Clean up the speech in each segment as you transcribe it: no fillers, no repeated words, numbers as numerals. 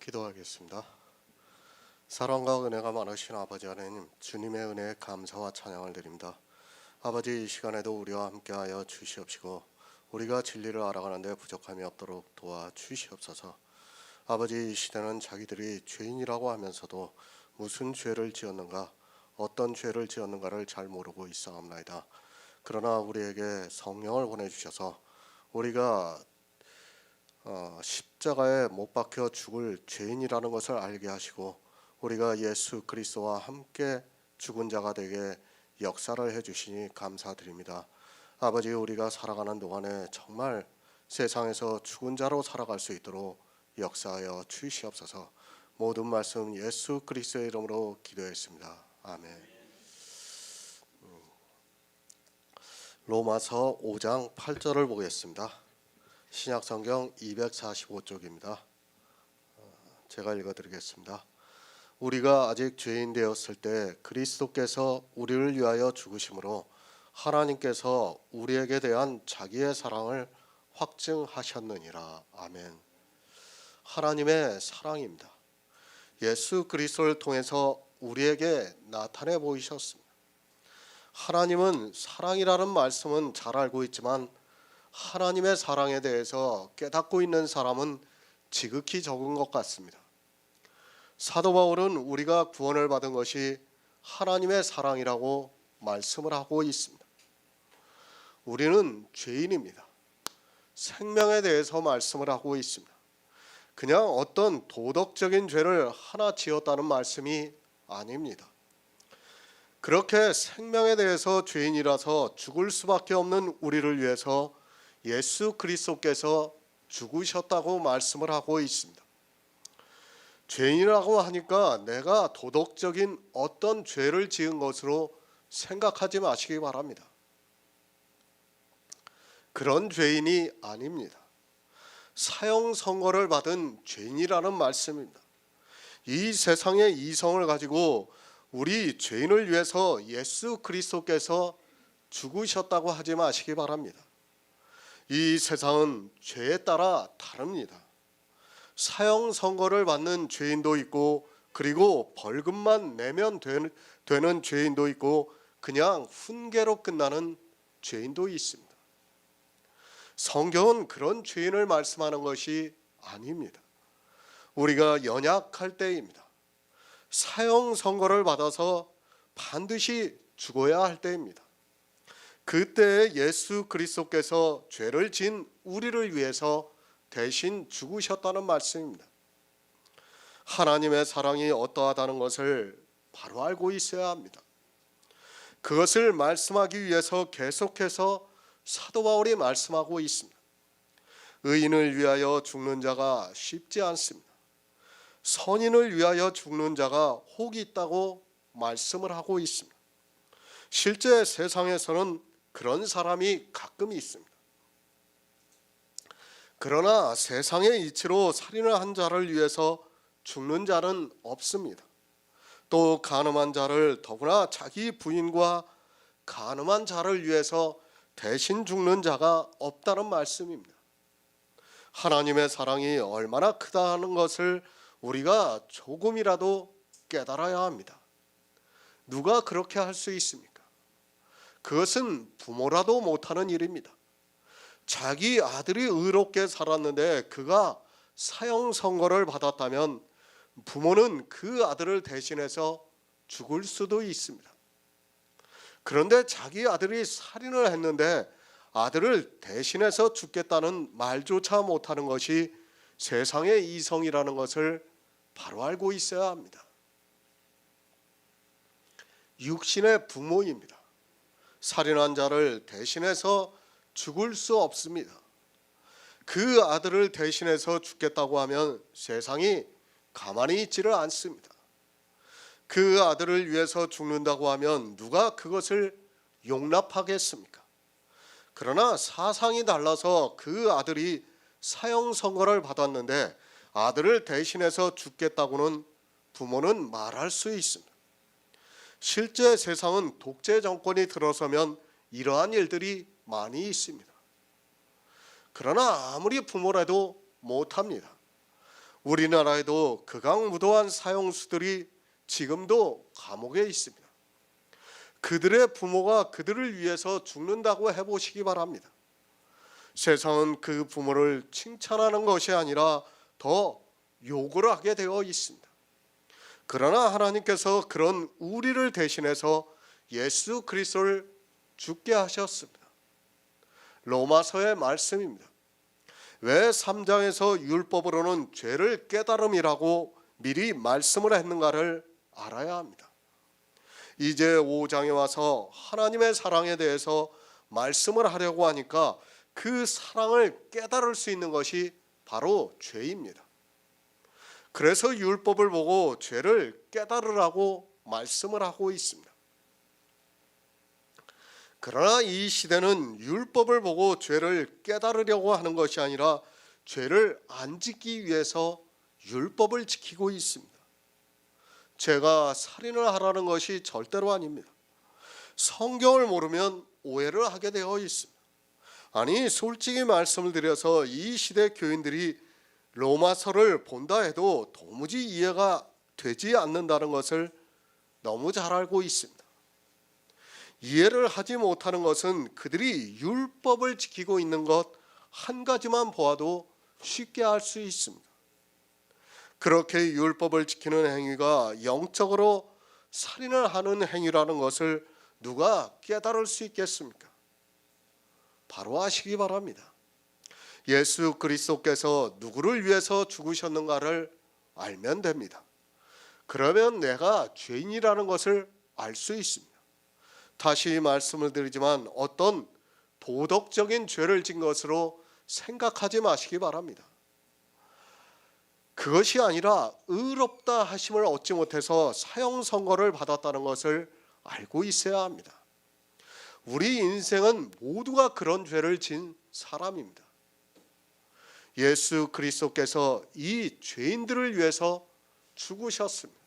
기도하겠습니다. 사랑과 은혜가 많으신 아버지 하나님, 주님의 은혜에 감사와 찬양을 드립니다. 아버지, 이 시간에도 우리와 함께하여 주시옵시고 우리가 진리를 알아가는 데 부족함이 없도록 도와주시옵소서. 아버지, 이 시대는 자기들이 죄인이라고 하면서도 무슨 죄를 지었는가, 어떤 죄를 지었는가를 잘 모르고 있사옵나이다. 그러나 우리에게 성령을 보내주셔서 우리가 십자가에 못 박혀 죽을 죄인이라는 것을 알게 하시고 우리가 예수 그리스도와 함께 죽은 자가 되게 역사를 해주시니 감사드립니다. 아버지, 우리가 살아가는 동안에 정말 세상에서 죽은 자로 살아갈 수 있도록 역사하여 주시옵소서. 모든 말씀 예수 그리스도의 이름으로 기도했습니다. 아멘. 로마서 5장 8절을 보겠습니다. 신약성경 245쪽입니다. 제가 읽어드리겠습니다. 우리가 아직 죄인 되었을 때 그리스도께서 우리를 위하여 죽으심으로 하나님께서 우리에게 대한 자기의 사랑을 확증하셨느니라. 아멘. 하나님의 사랑입니다. 예수 그리스도를 통해서 우리에게 나타내 보이셨습니다. 하나님은 사랑이라는 말씀은 잘 알고 있지만 하나님의 사랑에 대해서 깨닫고 있는 사람은 지극히 적은 것 같습니다. 사도 바울은 우리가 구원을 받은 것이 하나님의 사랑이라고 말씀을 하고 있습니다. 우리는 죄인입니다. 생명에 대해서 말씀을 하고 있습니다. 그냥 어떤 도덕적인 죄를 하나 지었다는 말씀이 아닙니다. 그렇게 생명에 대해서 죄인이라서 죽을 수밖에 없는 우리를 위해서 예수 그리스도께서 죽으셨다고 말씀을 하고 있습니다. 죄인이라고 하니까 내가 도덕적인 어떤 죄를 지은 것으로 생각하지 마시기 바랍니다. 그런 죄인이 아닙니다. 사형 선고를 받은 죄인이라는 말씀입니다. 이 세상의 이성을 가지고 우리 죄인을 위해서 예수 그리스도께서 죽으셨다고 하지 마시기 바랍니다. 이 세상은 죄에 따라 다릅니다. 사형 선고를 받는 죄인도 있고, 그리고 벌금만 내면 되는 죄인도 있고, 그냥 훈계로 끝나는 죄인도 있습니다. 성경은 그런 죄인을 말씀하는 것이 아닙니다. 우리가 연약할 때입니다. 사형 선고를 받아서 반드시 죽어야 할 때입니다. 그때 예수 그리스도께서 죄를 지은 우리를 위해서 대신 죽으셨다는 말씀입니다. 하나님의 사랑이 어떠하다는 것을 바로 알고 있어야 합니다. 그것을 말씀하기 위해서 계속해서 사도 바울이 말씀하고 있습니다. 의인을 위하여 죽는 자가 쉽지 않습니다. 선인을 위하여 죽는 자가 혹이 있다고 말씀을 하고 있습니다. 실제 세상에서는 그런 사람이 가끔 있습니다. 그러나 세상의 이치로 살인을 한 자를 위해서 죽는 자는 없습니다. 또 간음한 자를, 더구나 자기 부인과 간음한 자를 위해서 대신 죽는 자가 없다는 말씀입니다. 하나님의 사랑이 얼마나 크다는 것을 우리가 조금이라도 깨달아야 합니다. 누가 그렇게 할 수 있습니까? 그것은 부모라도 못하는 일입니다. 자기 아들이 의롭게 살았는데 그가 사형 선고를 받았다면 부모는 그 아들을 대신해서 죽을 수도 있습니다. 그런데 자기 아들이 살인을 했는데 아들을 대신해서 죽겠다는 말조차 못하는 것이 세상의 이성이라는 것을 바로 알고 있어야 합니다. 육신의 부모입니다. 살인한 자를 대신해서 죽을 수 없습니다. 그 아들을 대신해서 죽겠다고 하면 세상이 가만히 있지를 않습니다. 그 아들을 위해서 죽는다고 하면 누가 그것을 용납하겠습니까? 그러나 사상이 달라서 그 아들이 사형 선고를 받았는데 아들을 대신해서 죽겠다고는 부모는 말할 수 있습니다. 실제 세상은 독재 정권이 들어서면 이러한 일들이 많이 있습니다. 그러나 아무리 부모라도 못합니다. 우리나라에도 극악무도한 사형수들이 지금도 감옥에 있습니다. 그들의 부모가 그들을 위해서 죽는다고 해보시기 바랍니다. 세상은 그 부모를 칭찬하는 것이 아니라 더 욕을 하게 되어 있습니다. 그러나 하나님께서 그런 우리를 대신해서 예수 그리스도를 죽게 하셨습니다. 로마서의 말씀입니다. 왜 3장에서 율법으로는 죄를 깨달음이라고 미리 말씀을 했는가를 알아야 합니다. 이제 5장에 와서 하나님의 사랑에 대해서 말씀을 하려고 하니까 그 사랑을 깨달을 수 있는 것이 바로 죄입니다. 그래서 율법을 보고 죄를 깨달으라고 말씀을 하고 있습니다. 그러나 이 시대는 율법을 보고 죄를 깨달으려고 하는 것이 아니라 죄를 안 짓기 위해서 율법을 지키고 있습니다. 제가 살인을 하라는 것이 절대로 아닙니다. 성경을 모르면 오해를 하게 되어 있습니다. 아니, 솔직히 말씀을 드려서 이 시대 교인들이 로마서를 본다 해도 도무지 이해가 되지 않는다는 것을 너무 잘 알고 있습니다. 이해를 하지 못하는 것은 그들이 율법을 지키고 있는 것 한 가지만 보아도 쉽게 알 수 있습니다. 그렇게 율법을 지키는 행위가 영적으로 살인을 하는 행위라는 것을 누가 깨달을 수 있겠습니까? 바로 아시기 바랍니다. 예수 그리스도께서 누구를 위해서 죽으셨는가를 알면 됩니다. 그러면 내가 죄인이라는 것을 알 수 있습니다. 다시 말씀을 드리지만 어떤 도덕적인 죄를 진 것으로 생각하지 마시기 바랍니다. 그것이 아니라 의롭다 하심을 얻지 못해서 사형 선고를 받았다는 것을 알고 있어야 합니다. 우리 인생은 모두가 그런 죄를 진 사람입니다. 예수 그리스도께서 이 죄인들을 위해서 죽으셨습니다.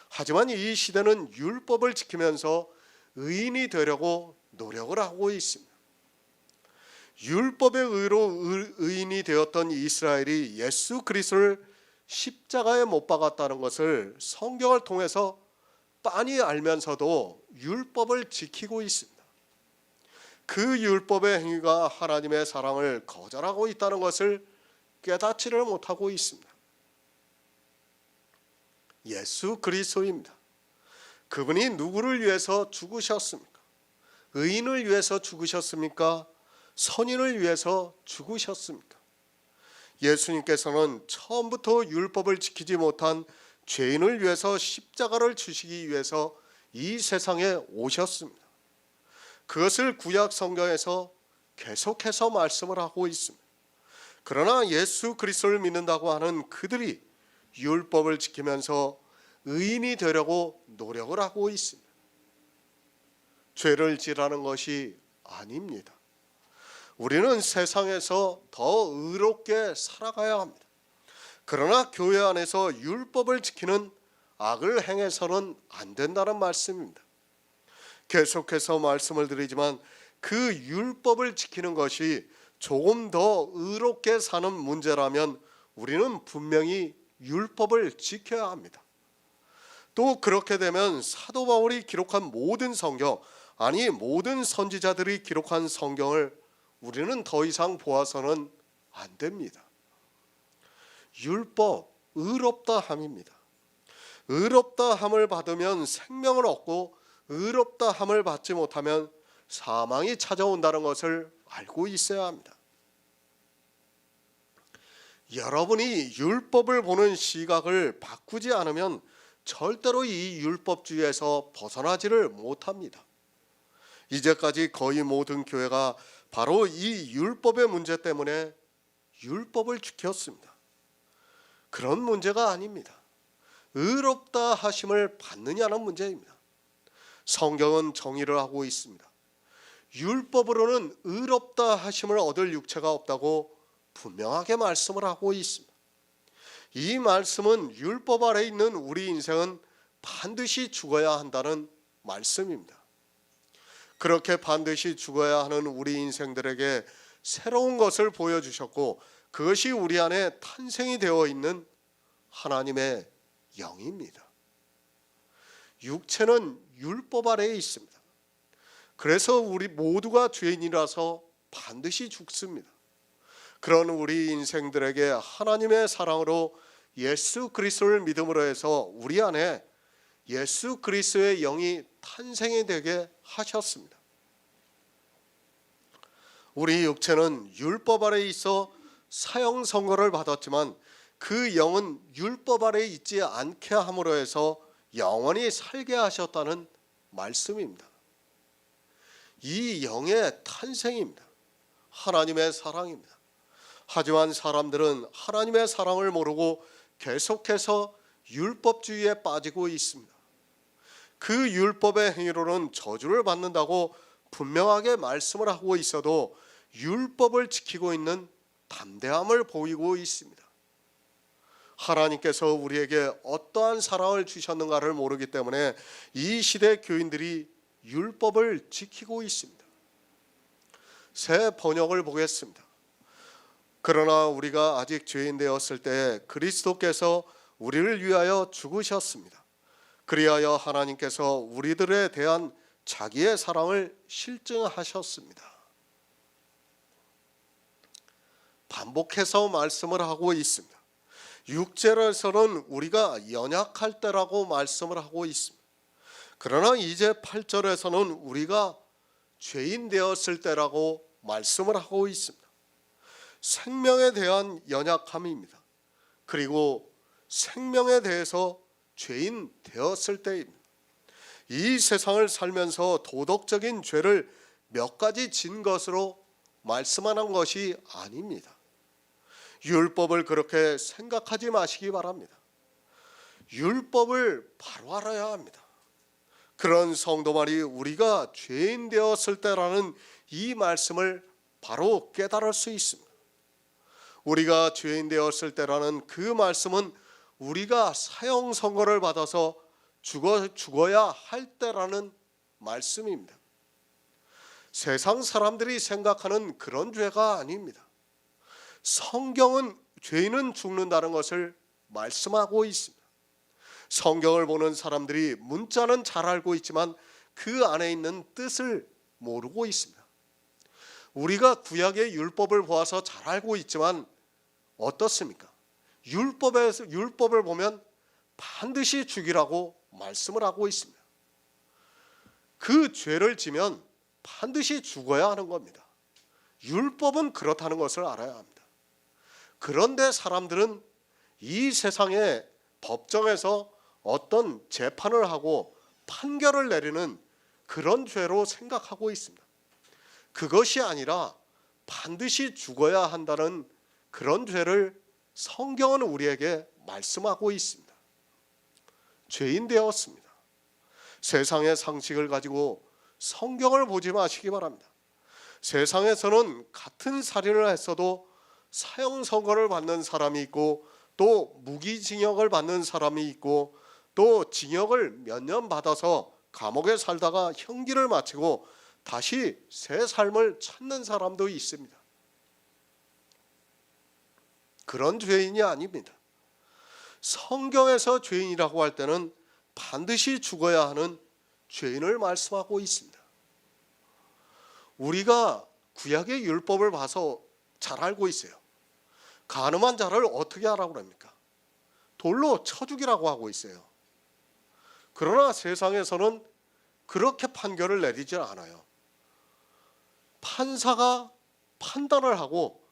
하지만 이 시대는 율법을 지키면서 의인이 되려고 노력을 하고 있습니다. 율법의 의로 의인이 되었던 이스라엘이 예수 그리스도를 십자가에 못 박았다는 것을 성경을 통해서 빤히 알면서도 율법을 지키고 있습니다. 그 율법의 행위가 하나님의 사랑을 거절하고 있다는 것을 깨닫지를 못하고 있습니다. 예수 그리스도입니다. 그분이 누구를 위해서 죽으셨습니까? 의인을 위해서 죽으셨습니까? 선인을 위해서 죽으셨습니까? 예수님께서는 처음부터 율법을 지키지 못한 죄인을 위해서 십자가를 지시기 위해서 이 세상에 오셨습니다. 그것을 구약 성경에서 계속해서 말씀을 하고 있습니다. 그러나 예수 그리스도를 믿는다고 하는 그들이 율법을 지키면서 의인이 되려고 노력을 하고 있습니다. 죄를 지라는 것이 아닙니다. 우리는 세상에서 더 의롭게 살아가야 합니다. 그러나 교회 안에서 율법을 지키는 악을 행해서는 안 된다는 말씀입니다. 계속해서 말씀을 드리지만 그 율법을 지키는 것이 조금 더 의롭게 사는 문제라면 우리는 분명히 율법을 지켜야 합니다. 또 그렇게 되면 사도 바울이 기록한 모든 성경, 아니 모든 선지자들이 기록한 성경을 우리는 더 이상 보아서는 안 됩니다. 율법, 의롭다 함입니다. 의롭다 함을 받으면 생명을 얻고 의롭다 함을 받지 못하면 사망이 찾아온다는 것을 알고 있어야 합니다. 여러분이 율법을 보는 시각을 바꾸지 않으면 절대로 이 율법주의에서 벗어나지를 못합니다. 이제까지 거의 모든 교회가 바로 이 율법의 문제 때문에 율법을 지켰습니다. 그런 문제가 아닙니다. 의롭다 하심을 받느냐는 문제입니다. 성경은 정의를 하고 있습니다. 율법으로는 의롭다 하심을 얻을 육체가 없다고 분명하게 말씀을 하고 있습니다. 이 말씀은 율법 아래 있는 우리 인생은 반드시 죽어야 한다는 말씀입니다. 그렇게 반드시 죽어야 하는 우리 인생들에게 새로운 것을 보여주셨고 그것이 우리 안에 탄생이 되어 있는 하나님의 영입니다. 육체는 율법 아래에 있습니다. 그래서 우리 모두가 죄인이라서 반드시 죽습니다. 그런 우리 인생들에게 하나님의 사랑으로 예수 그리스도를 믿음으로 해서 우리 안에 예수 그리스도의 영이 탄생이 되게 하셨습니다. 우리 육체는 율법 아래에 있어 사형 선고를 받았지만 그 영은 율법 아래에 있지 않게 함으로 해서 영원히 살게 하셨다는 말씀입니다. 이 영의 탄생입니다. 하나님의 사랑입니다. 하지만 사람들은 하나님의 사랑을 모르고 계속해서 율법주의에 빠지고 있습니다. 그 율법의 행위로는 저주를 받는다고 분명하게 말씀을 하고 있어도 율법을 지키고 있는 담대함을 보이고 있습니다. 하나님께서 우리에게 어떠한 사랑을 주셨는가를 모르기 때문에 이 시대 교인들이 율법을 지키고 있습니다. 새 번역을 보겠습니다. 그러나 우리가 아직 죄인 되었을 때 그리스도께서 우리를 위하여 죽으셨습니다. 그리하여 하나님께서 우리들에 대한 자기의 사랑을 실증하셨습니다. 반복해서 말씀을 하고 있습니다. 6절에서는 우리가 연약할 때라고 말씀을 하고 있습니다. 그러나 이제 8절에서는 우리가 죄인 되었을 때라고 말씀을 하고 있습니다. 생명에 대한 연약함입니다. 그리고 생명에 대해서 죄인 되었을 때입니다. 이 세상을 살면서 도덕적인 죄를 몇 가지 진 것으로 말씀하는 것이 아닙니다. 율법을 그렇게 생각하지 마시기 바랍니다. 율법을 바로 알아야 합니다. 그런 성도만이 우리가 죄인 되었을 때라는 이 말씀을 바로 깨달을 수 있습니다. 우리가 죄인 되었을 때라는 그 말씀은 우리가 사형 선고를 받아서 죽어야 할 때라는 말씀입니다. 세상 사람들이 생각하는 그런 죄가 아닙니다. 성경은 죄인은 죽는다는 것을 말씀하고 있습니다. 성경을 보는 사람들이 문자는 잘 알고 있지만 그 안에 있는 뜻을 모르고 있습니다. 우리가 구약의 율법을 보아서 잘 알고 있지만 어떻습니까? 율법을 보면 반드시 죽이라고 말씀을 하고 있습니다. 그 죄를 지면 반드시 죽어야 하는 겁니다. 율법은 그렇다는 것을 알아야 합니다. 그런데 사람들은 이 세상의 법정에서 어떤 재판을 하고 판결을 내리는 그런 죄로 생각하고 있습니다. 그것이 아니라 반드시 죽어야 한다는 그런 죄를 성경은 우리에게 말씀하고 있습니다. 죄인 되었습니다. 세상의 상식을 가지고 성경을 보지 마시기 바랍니다. 세상에서는 같은 살인을 했어도 사형 선고를 받는 사람이 있고 또 무기징역을 받는 사람이 있고 또 징역을 몇 년 받아서 감옥에 살다가 형기를 마치고 다시 새 삶을 찾는 사람도 있습니다. 그런 죄인이 아닙니다. 성경에서 죄인이라고 할 때는 반드시 죽어야 하는 죄인을 말씀하고 있습니다. 우리가 구약의 율법을 봐서 잘 알고 있어요. 간음한 자를 어떻게 하라고 합니까? 돌로 쳐 죽이라고 하고 있어요. 그러나 세상에서는 그렇게 판결을 내리지 않아요. 판사가 판단을 하고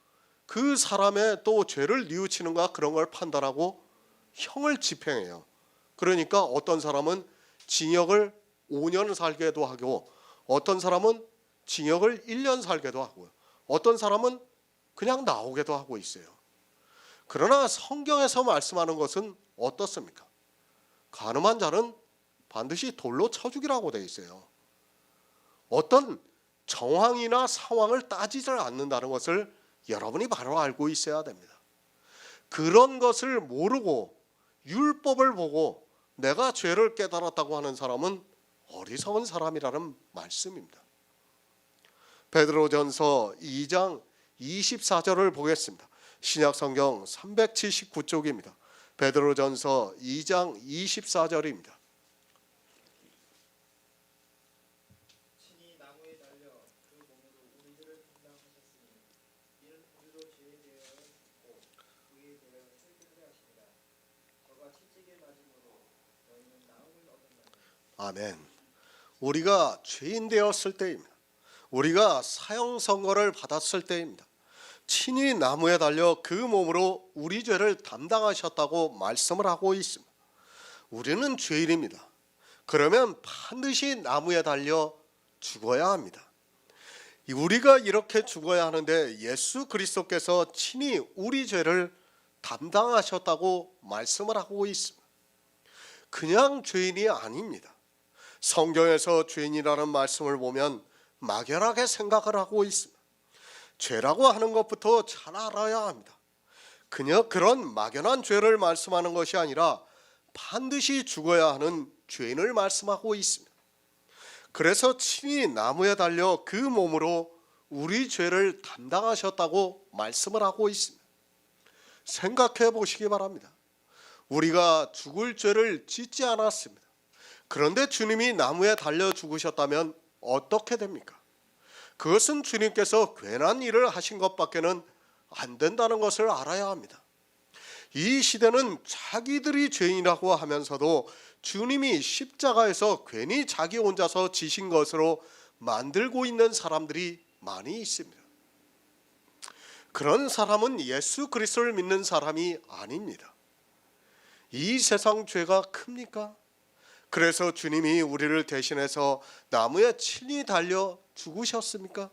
그 사람의 또 죄를 뉘우치는가 그런 걸 판단하고 형을 집행해요. 그러니까 어떤 사람은 징역을 5년 살게도 하고 어떤 사람은 징역을 1년 살게도 하고요. 어떤 사람은 그냥 나오게도 하고 있어요. 그러나 성경에서 말씀하는 것은 어떻습니까? 간음한 자는 반드시 돌로 쳐 죽이라고 되어 있어요. 어떤 정황이나 상황을 따지지 않는다는 것을 여러분이 바로 알고 있어야 됩니다. 그런 것을 모르고 율법을 보고 내가 죄를 깨달았다고 하는 사람은 어리석은 사람이라는 말씀입니다. 베드로전서 2장 24절을 보겠습니다. 신약 성경 379쪽입니다. 베드로전서 2장 24절입니다. 친히 나무에 달려 그 몸으로 우리들을 담당하셨으니 이는 우리로 죄에 대하여 죽고 의에 대하여 살게 하시니라. 저가 채찍에 맞음으로 너희는 나음을 얻었나니. 아멘. 우리가 죄인 되었을 때입니다. 우리가 사형 선고를 받았을 때입니다. 친히 나무에 달려 그 몸으로 우리 죄를 담당하셨다고 말씀을 하고 있습니다. 우리는 죄인입니다. 그러면 반드시 나무에 달려 죽어야 합니다. 우리가 이렇게 죽어야 하는데 예수 그리스도께서 친히 우리 죄를 담당하셨다고 말씀을 하고 있습니다. 그냥 죄인이 아닙니다. 성경에서 죄인이라는 말씀을 보면 막연하게 생각을 하고 있습니다. 죄라고 하는 것부터 잘 알아야 합니다. 그냥 그런 막연한 죄를 말씀하는 것이 아니라 반드시 죽어야 하는 죄인을 말씀하고 있습니다. 그래서 친히 나무에 달려 그 몸으로 우리 죄를 담당하셨다고 말씀을 하고 있습니다. 생각해 보시기 바랍니다. 우리가 죽을 죄를 짓지 않았습니다. 그런데 주님이 나무에 달려 죽으셨다면 어떻게 됩니까? 그것은 주님께서 괜한 일을 하신 것밖에는 안 된다는 것을 알아야 합니다. 이 시대는 자기들이 죄인이라고 하면서도 주님이 십자가에서 괜히 자기 혼자서 지신 것으로 만들고 있는 사람들이 많이 있습니다. 그런 사람은 예수 그리스도를 믿는 사람이 아닙니다. 이 세상 죄가 큽니까? 그래서 주님이 우리를 대신해서 나무에 친히 달려 죽으셨습니까?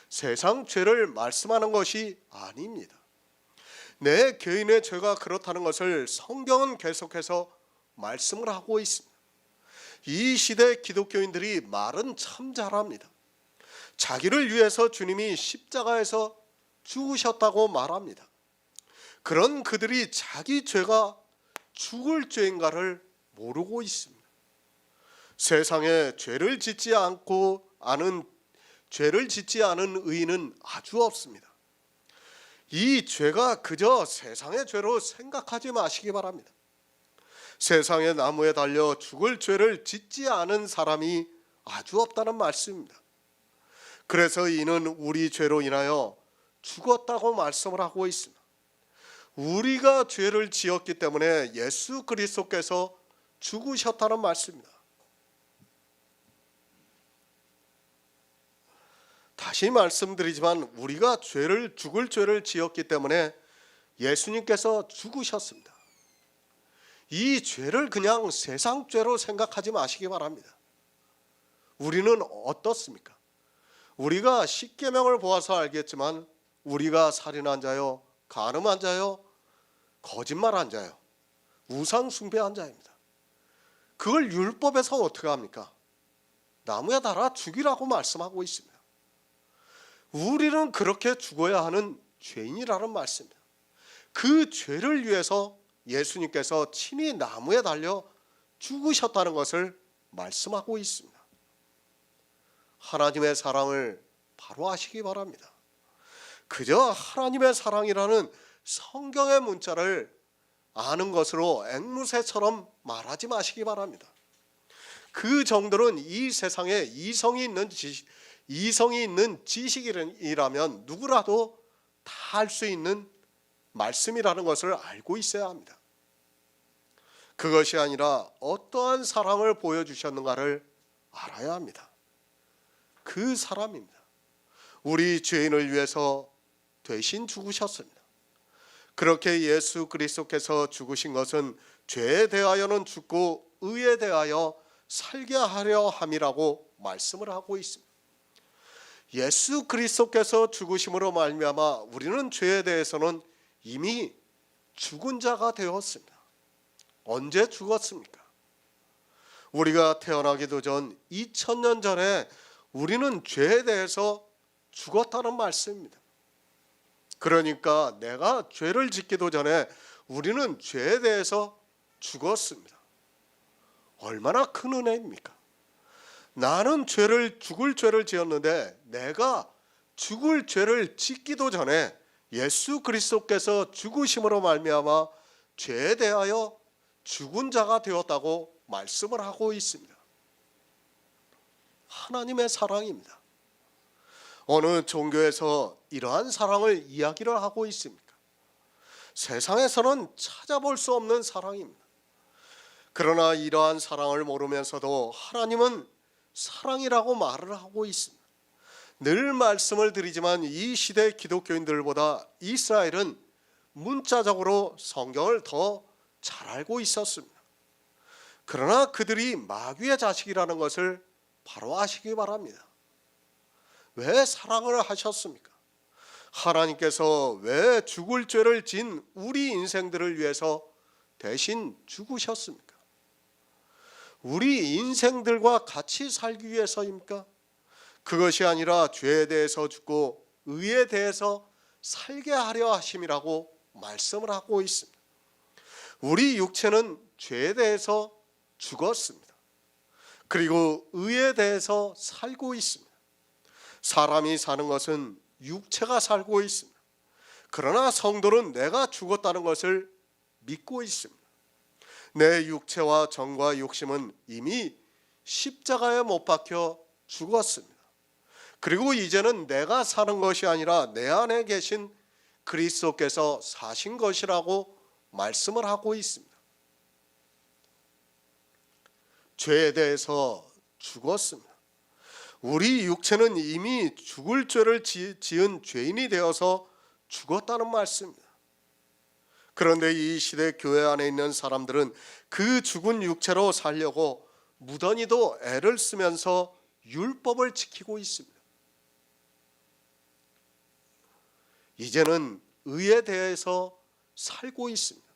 세상 죄를 말씀하는 것이 아닙니다. 내 개인의 죄가 그렇다는 것을 성경은 계속해서 말씀을 하고 있습니다. 이 시대 기독교인들이 말은 참 잘합니다. 자기를 위해서 주님이 십자가에서 죽으셨다고 말합니다. 그런 그들이 자기 죄가 죽을 죄인가를 모르고 있습니다. 세상에 죄를 짓지 않은 의인은 아주 없습니다. 이 죄가 그저 세상의 죄로 생각하지 마시기 바랍니다. 세상의 나무에 달려 죽을 죄를 짓지 않은 사람이 아주 없다는 말씀입니다. 그래서 이는 우리 죄로 인하여 죽었다고 말씀을 하고 있습니다. 우리가 죄를 지었기 때문에 예수 그리스도께서 죽으셨다는 말씀입니다. 다시 말씀드리지만 우리가 죽을 죄를 지었기 때문에 예수님께서 죽으셨습니다. 이 죄를 그냥 세상 죄로 생각하지 마시기 바랍니다. 우리는 어떻습니까? 우리가 십계명을 보아서 알겠지만 우리가 살인한 자요, 간음한 자요, 거짓말한 자요, 우상 숭배한 자입니다. 그걸 율법에서 어떻게 합니까? 나무에 달아 죽이라고 말씀하고 있습니다. 우리는 그렇게 죽어야 하는 죄인이라는 말씀입니다. 그 죄를 위해서 예수님께서 친히 나무에 달려 죽으셨다는 것을 말씀하고 있습니다. 하나님의 사랑을 바로 아시기 바랍니다. 그저 하나님의 사랑이라는 성경의 문자를 아는 것으로 앵무새처럼 말하지 마시기 바랍니다. 그 정도는 이 세상에 이성이 있는 지식이라면 누구라도 다 할 수 있는 말씀이라는 것을 알고 있어야 합니다. 그것이 아니라 어떠한 사랑을 보여주셨는가를 알아야 합니다. 그 사람입니다. 우리 죄인을 위해서 대신 죽으셨습니다. 그렇게 예수 그리스도께서 죽으신 것은 죄에 대하여는 죽고 의에 대하여 살게 하려 함이라고 말씀을 하고 있습니다. 예수 그리스도께서 죽으심으로 말미암아 우리는 죄에 대해서는 이미 죽은 자가 되었습니다. 언제 죽었습니까? 우리가 태어나기도 전 2000년 전에 우리는 죄에 대해서 죽었다는 말씀입니다. 그러니까 내가 죄를 짓기도 전에 우리는 죄에 대해서 죽었습니다. 얼마나 큰 은혜입니까? 나는 죽을 죄를 지었는데 내가 죽을 죄를 짓기도 전에 예수 그리스도께서 죽으심으로 말미암아 죄에 대하여 죽은 자가 되었다고 말씀을 하고 있습니다. 하나님의 사랑입니다. 어느 종교에서 이러한 사랑을 이야기를 하고 있습니까? 세상에서는 찾아볼 수 없는 사랑입니다. 그러나 이러한 사랑을 모르면서도 하나님은 사랑이라고 말을 하고 있습니다. 늘 말씀을 드리지만 이 시대 기독교인들보다 이스라엘은 문자적으로 성경을 더 잘 알고 있었습니다. 그러나 그들이 마귀의 자식이라는 것을 바로 아시기 바랍니다. 왜 사랑을 하셨습니까? 하나님께서 왜 죽을 죄를 진 우리 인생들을 위해서 대신 죽으셨습니까? 우리 인생들과 같이 살기 위해서입니까? 그것이 아니라 죄에 대해서 죽고 의에 대해서 살게 하려 하심이라고 말씀을 하고 있습니다. 우리 육체는 죄에 대해서 죽었습니다. 그리고 의에 대해서 살고 있습니다. 사람이 사는 것은 육체가 살고 있습니다. 그러나 성도는 내가 죽었다는 것을 믿고 있습니다. 내 육체와 정과 욕심은 이미 십자가에 못 박혀 죽었습니다. 그리고 이제는 내가 사는 것이 아니라 내 안에 계신 그리스도께서 사신 것이라고 말씀을 하고 있습니다. 죄에 대해서 죽었습니다. 우리 육체는 이미 죽을 죄를 지은 죄인이 되어서 죽었다는 말씀입니다. 그런데 이 시대 교회 안에 있는 사람들은 그 죽은 육체로 살려고 무던히도 애를 쓰면서 율법을 지키고 있습니다. 이제는 의에 대해서 살고 있습니다.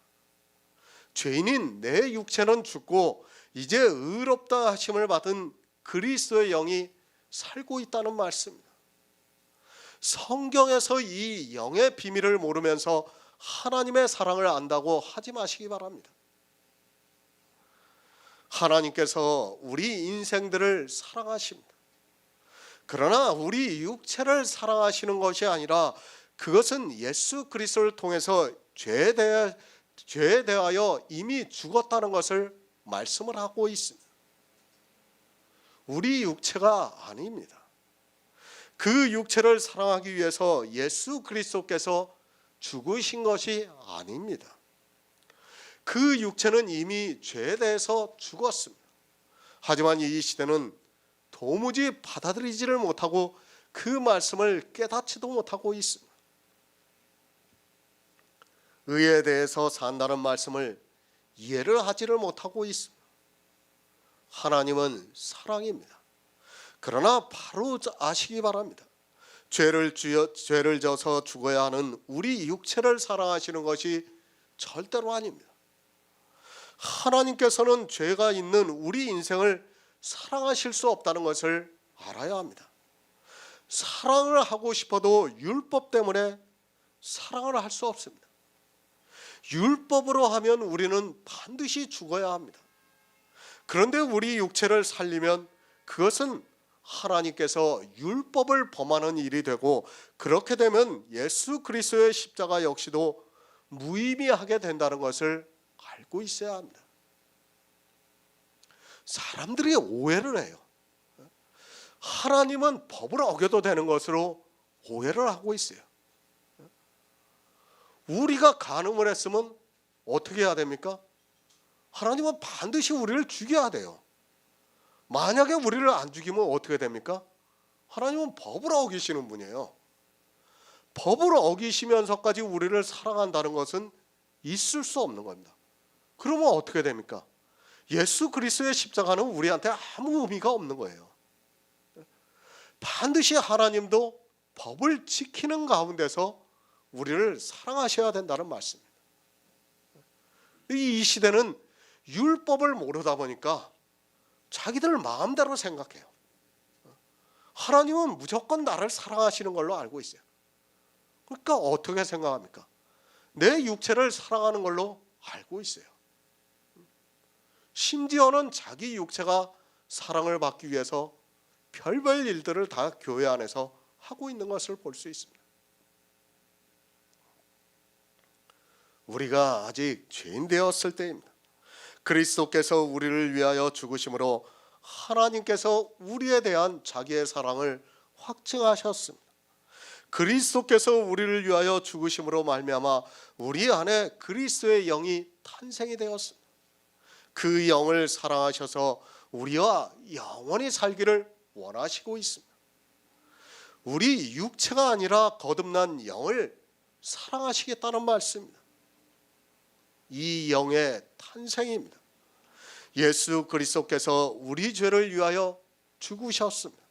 죄인인 내 육체는 죽고 이제 의롭다 하심을 받은 그리스도의 영이 살고 있다는 말씀입니다. 성경에서 이 영의 비밀을 모르면서 하나님의 사랑을 안다고 하지 마시기 바랍니다. 하나님께서 우리 인생들을 사랑하십니다. 그러나 우리 육체를 사랑하시는 것이 아니라 그것은 예수 그리스도를 통해서 죄에 대하여 이미 죽었다는 것을 말씀을 하고 있습니다. 우리 육체가 아닙니다. 그 육체를 사랑하기 위해서 예수 그리스도께서 죽으신 것이 아닙니다. 그 육체는 이미 죄에 대해서 죽었습니다. 하지만 이 시대는 도무지 받아들이지를 못하고 그 말씀을 깨닫지도 못하고 있습니다. 의에 대해서 산다는 말씀을 이해를 하지를 못하고 있습니다. 하나님은 사랑입니다. 그러나 바로 아시기 바랍니다. 죄를 져서 죽어야 하는 우리 육체를 사랑하시는 것이 절대로 아닙니다. 하나님께서는 죄가 있는 우리 인생을 사랑하실 수 없다는 것을 알아야 합니다. 사랑을 하고 싶어도 율법 때문에 사랑을 할 수 없습니다. 율법으로 하면 우리는 반드시 죽어야 합니다. 그런데 우리 육체를 살리면 그것은 하나님께서 율법을 범하는 일이 되고, 그렇게 되면 예수 그리스도의 십자가 역시도 무의미하게 된다는 것을 알고 있어야 합니다. 사람들이 오해를 해요. 하나님은 법을 어겨도 되는 것으로 오해를 하고 있어요. 우리가 간음을 했으면 어떻게 해야 됩니까? 하나님은 반드시 우리를 죽여야 돼요. 만약에 우리를 안 죽이면 어떻게 됩니까? 하나님은 법을 어기시는 분이에요. 법을 어기시면서까지 우리를 사랑한다는 것은 있을 수 없는 겁니다. 그러면 어떻게 됩니까? 예수 그리스도의 십자가는 우리한테 아무 의미가 없는 거예요. 반드시 하나님도 법을 지키는 가운데서 우리를 사랑하셔야 된다는 말씀입니다. 이 시대는 율법을 모르다 보니까 자기들 마음대로 생각해요. 하나님은 무조건 나를 사랑하시는 걸로 알고 있어요. 그러니까 어떻게 생각합니까? 내 육체를 사랑하는 걸로 알고 있어요. 심지어는 자기 육체가 사랑을 받기 위해서 별별 일들을 다 교회 안에서 하고 있는 것을 볼 수 있습니다. 우리가 아직 죄인 되었을 때입니다. 그리스도께서 우리를 위하여 죽으심으로 하나님께서 우리에 대한 자기의 사랑을 확증하셨습니다. 그리스도께서 우리를 위하여 죽으심으로 말미암아 우리 안에 그리스도의 영이 탄생이 되었습니다. 그 영을 사랑하셔서 우리와 영원히 살기를 원하시고 있습니다. 우리 육체가 아니라 거듭난 영을 사랑하시겠다는 말씀입니다. 이 영의 탄생입니다. 예수 그리스도께서 우리 죄를 위하여 죽으셨습니다.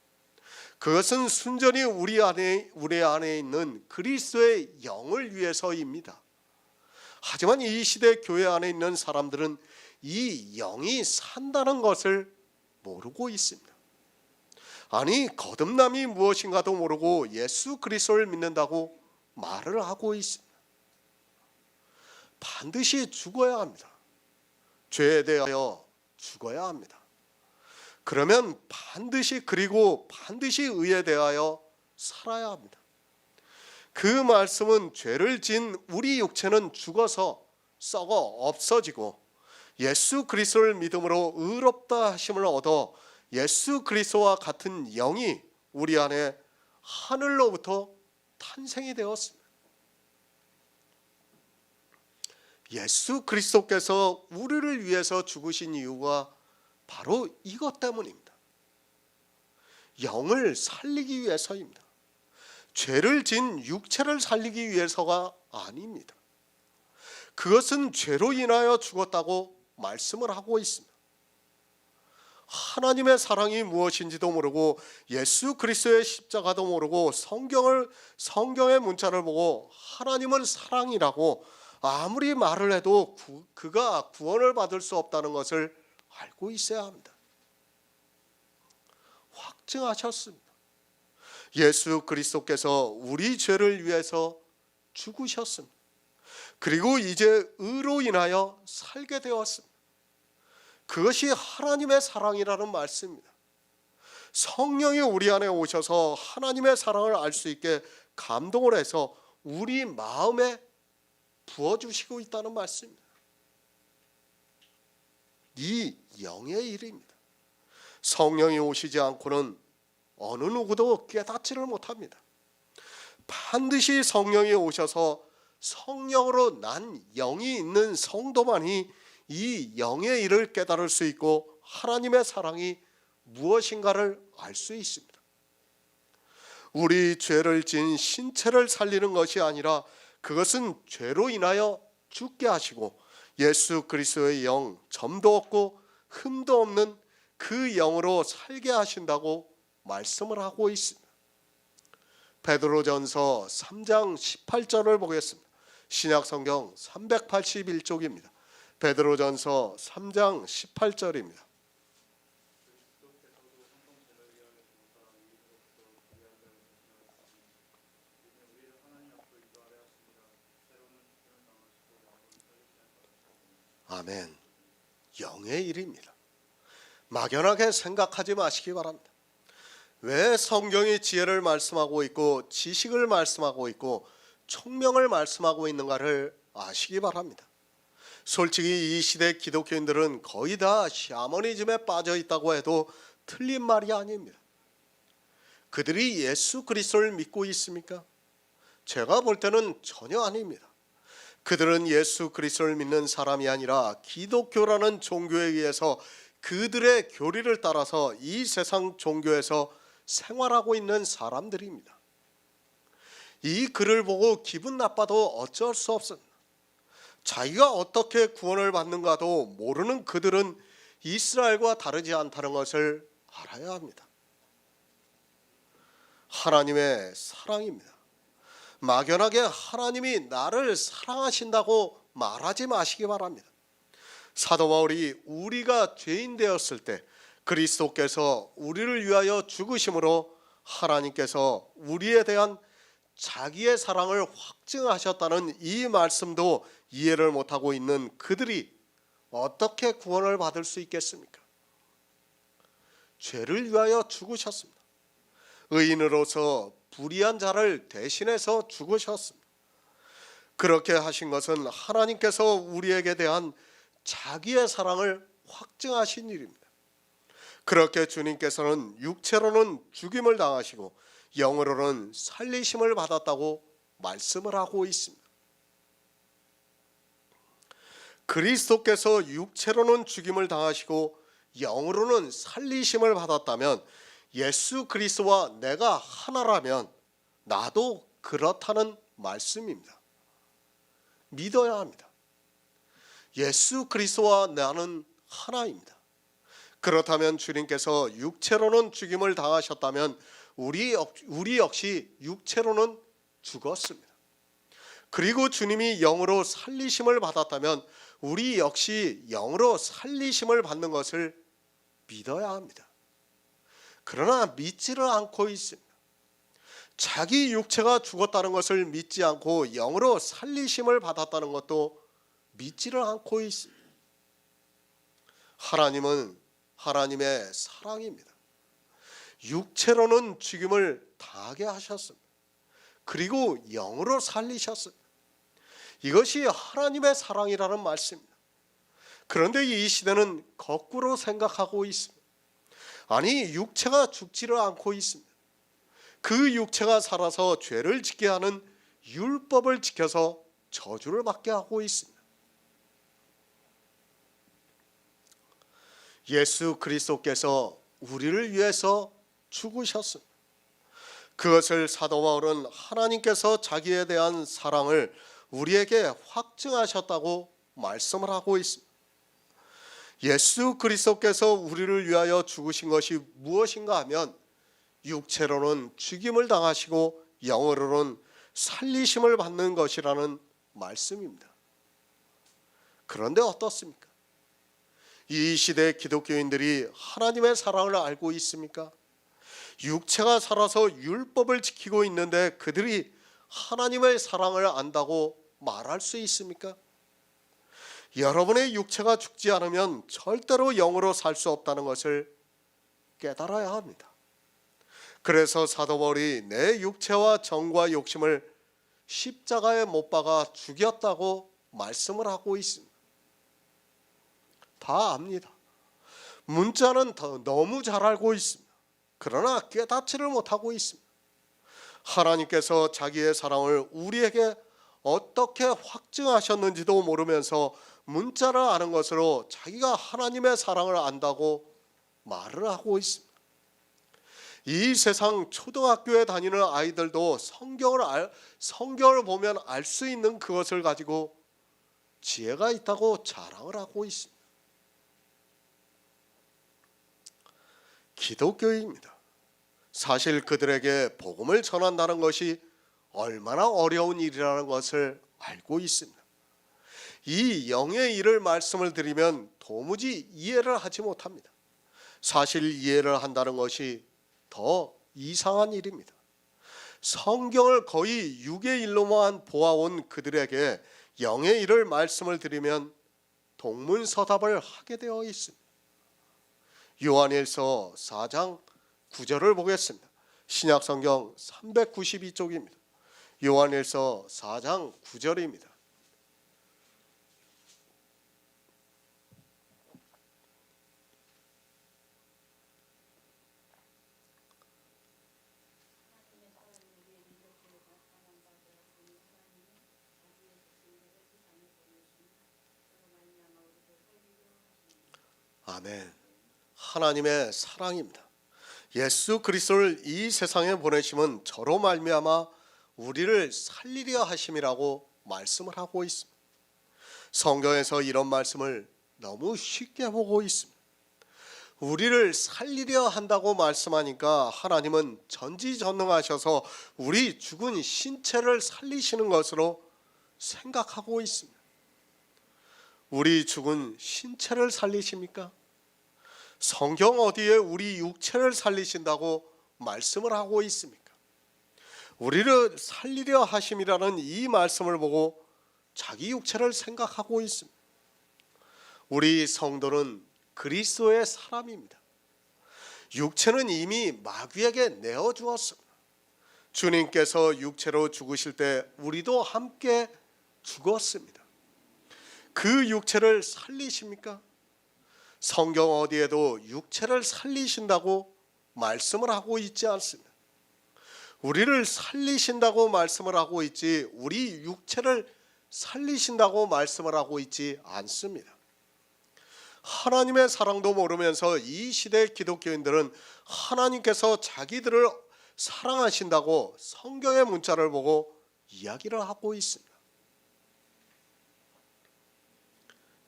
그것은 순전히 우리 안에 있는 그리스도의 영을 위해서입니다. 하지만 이 시대 교회 안에 있는 사람들은 이 영이 산다는 것을 모르고 있습니다. 아니, 거듭남이 무엇인가도 모르고 예수 그리스도를 믿는다고 말을 하고 있습니다. 반드시 죽어야 합니다. 죄에 대하여 죽어야 합니다. 그러면 반드시 의에 대하여 살아야 합니다. 그 말씀은 죄를 지은 우리 육체는 죽어서 썩어 없어지고 예수 그리스도를 믿음으로 의롭다 하심을 얻어 예수 그리스도와 같은 영이 우리 안에 하늘로부터 탄생이 되었습니다. 예수 그리스도께서 우리를 위해서 죽으신 이유가 바로 이것 때문입니다. 영을 살리기 위해서입니다. 죄를 지은 육체를 살리기 위해서가 아닙니다. 그것은 죄로 인하여 죽었다고 말씀을 하고 있습니다. 하나님의 사랑이 무엇인지도 모르고 예수 그리스도의 십자가도 모르고 성경의 문자를 보고 하나님은 사랑이라고 아무리 말을 해도 그가 구원을 받을 수 없다는 것을 알고 있어야 합니다. 확증하셨습니다. 예수 그리스도께서 우리 죄를 위해서 죽으셨습니다. 그리고 이제 의로 인하여 살게 되었습니다. 그것이 하나님의 사랑이라는 말씀입니다. 성령이 우리 안에 오셔서 하나님의 사랑을 알 수 있게 감동을 해서 우리 마음에 부어주시고 있다는 말씀입니다. 이 영의 일입니다. 성령이 오시지 않고는 어느 누구도 깨닫지를 못합니다. 반드시 성령이 오셔서 성령으로 난 영이 있는 성도만이 이 영의 일을 깨달을 수 있고 하나님의 사랑이 무엇인가를 알 수 있습니다. 우리 죄를 지은 신체를 살리는 것이 아니라 그것은 죄로 인하여 죽게 하시고 예수 그리스도의 영, 점도 없고 흠도 없는 그 영으로 살게 하신다고 말씀을 하고 있습니다. 베드로전서 3장 18절을 보겠습니다. 신약성경 381쪽입니다. 베드로전서 3장 18절입니다. 아멘. 영의 일입니다. 막연하게 생각하지 마시기 바랍니다. 왜 성경이 지혜를 말씀하고 있고 지식을 말씀하고 있고 총명을 말씀하고 있는가를 아시기 바랍니다. 솔직히 이 시대 기독교인들은 거의 다 샤머니즘에 빠져 있다고 해도 틀린 말이 아닙니다. 그들이 예수 그리스도를 믿고 있습니까? 제가 볼 때는 전혀 아닙니다. 그들은 예수 그리스도를 믿는 사람이 아니라 기독교라는 종교에 의해서 그들의 교리를 따라서 이 세상 종교에서 생활하고 있는 사람들입니다. 이 글을 보고 기분 나빠도 어쩔 수 없습니다. 자기가 어떻게 구원을 받는가도 모르는 그들은 이스라엘과 다르지 않다는 것을 알아야 합니다. 하나님의 사랑입니다. 막연하게 하나님이 나를 사랑하신다고 말하지 마시기 바랍니다. 사도 바울이 우리가 죄인 되었을 때 그리스도께서 우리를 위하여 죽으심으로 하나님께서 우리에 대한 자기의 사랑을 확증하셨다는 이 말씀도 이해를 못하고 있는 그들이 어떻게 구원을 받을 수 있겠습니까? 죄를 위하여 죽으셨습니다. 의인으로서 불의한 자를 대신해서 죽으셨습니다. 그렇게 하신 것은 하나님께서 우리에게 대한 자기의 사랑을 확증하신 일입니다. 그렇게 주님께서는 육체로는 죽임을 당하시고 영으로는 살리심을 받았다고 말씀을 하고 있습니다. 그리스도께서 육체로는 죽임을 당하시고 영으로는 살리심을 받았다면 예수 그리스도와 내가 하나라면 나도 그렇다는 말씀입니다. 믿어야 합니다. 예수 그리스도와 나는 하나입니다. 그렇다면 주님께서 육체로는 죽임을 당하셨다면 우리 역시 육체로는 죽었습니다. 그리고 주님이 영으로 살리심을 받았다면 우리 역시 영으로 살리심을 받는 것을 믿어야 합니다. 그러나 믿지를 않고 있습니다. 자기 육체가 죽었다는 것을 믿지 않고 영으로 살리심을 받았다는 것도 믿지를 않고 있습니다. 하나님은 하나님의 사랑입니다. 육체로는 죽임을 당하게 하셨습니다. 그리고 영으로 살리셨습니다. 이것이 하나님의 사랑이라는 말씀입니다. 그런데 이 시대는 거꾸로 생각하고 있습니다. 아니, 육체가 죽지를 않고 있습니다. 그 육체가 살아서 죄를 짓게 하는 율법을 지켜서 저주를 받게 하고 있습니다. 예수 그리스도께서 우리를 위해서 죽으셨습니다. 그것을 사도 바울은 하나님께서 자기에 대한 사랑을 우리에게 확증하셨다고 말씀을 하고 있습니다. 예수 그리스도께서 우리를 위하여 죽으신 것이 무엇인가 하면 육체로는 죽임을 당하시고 영으로는 살리심을 받는 것이라는 말씀입니다. 그런데 어떻습니까? 이 시대 기독교인들이 하나님의 사랑을 알고 있습니까? 육체가 살아서 율법을 지키고 있는데 그들이 하나님의 사랑을 안다고 말할 수 있습니까? 여러분의 육체가 죽지 않으면 절대로 영으로 살 수 없다는 것을 깨달아야 합니다. 그래서 사도 바울이 내 육체와 정과 욕심을 십자가에 못 박아 죽였다고 말씀을 하고 있습니다. 다 압니다. 문자는 너무 잘 알고 있습니다. 그러나 깨닫지를 못하고 있습니다. 하나님께서 자기의 사랑을 우리에게 어떻게 확증하셨는지도 모르면서 문자를 아는 것으로 자기가 하나님의 사랑을 안다고 말을 하고 있습니다. 이 세상 초등학교에 다니는 아이들도 성경을 보면 알 수 있는 그것을 가지고 지혜가 있다고 자랑을 하고 있습니다. 기독교입니다. 사실 그들에게 복음을 전한다는 것이 얼마나 어려운 일이라는 것을 알고 있습니다. 이 영의 일을 말씀을 드리면 도무지 이해를 하지 못합니다. 사실 이해를 한다는 것이 더 이상한 일입니다. 성경을 거의 육의 일로만 보아온 그들에게 영의 일을 말씀을 드리면 동문서답을 하게 되어 있습니다. 요한일서 4장 9절을 보겠습니다. 신약성경 392쪽입니다. 요한일서 4장 9절입니다. 아멘. 하나님의 사랑입니다. 예수 그리스도를 이 세상에 보내심은 저로 말미암아 우리를 살리려 하심이라고 말씀을 하고 있습니다. 성경에서 이런 말씀을 너무 쉽게 보고 있습니다. 우리를 살리려 한다고 말씀하니까 하나님은 전지전능하셔서 우리 죽은 신체를 살리시는 것으로 생각하고 있습니다. 우리 죽은 신체를 살리십니까? 성경 어디에 우리 육체를 살리신다고 말씀을 하고 있습니까? 우리를 살리려 하심이라는 이 말씀을 보고 자기 육체를 생각하고 있습니다. 우리 성도는 그리스도의 사람입니다. 육체는 이미 마귀에게 내어주었습니다. 주님께서 육체로 죽으실 때 우리도 함께 죽었습니다. 그 육체를 살리십니까? 성경 어디에도 육체를 살리신다고 말씀을 하고 있지 않습니다. 우리를 살리신다고 말씀을 하고 있지 우리 육체를 살리신다고 말씀을 하고 있지 않습니다. 하나님의 사랑도 모르면서 이 시대 기독교인들은 하나님께서 자기들을 사랑하신다고 성경의 문자를 보고 이야기를 하고 있습니다.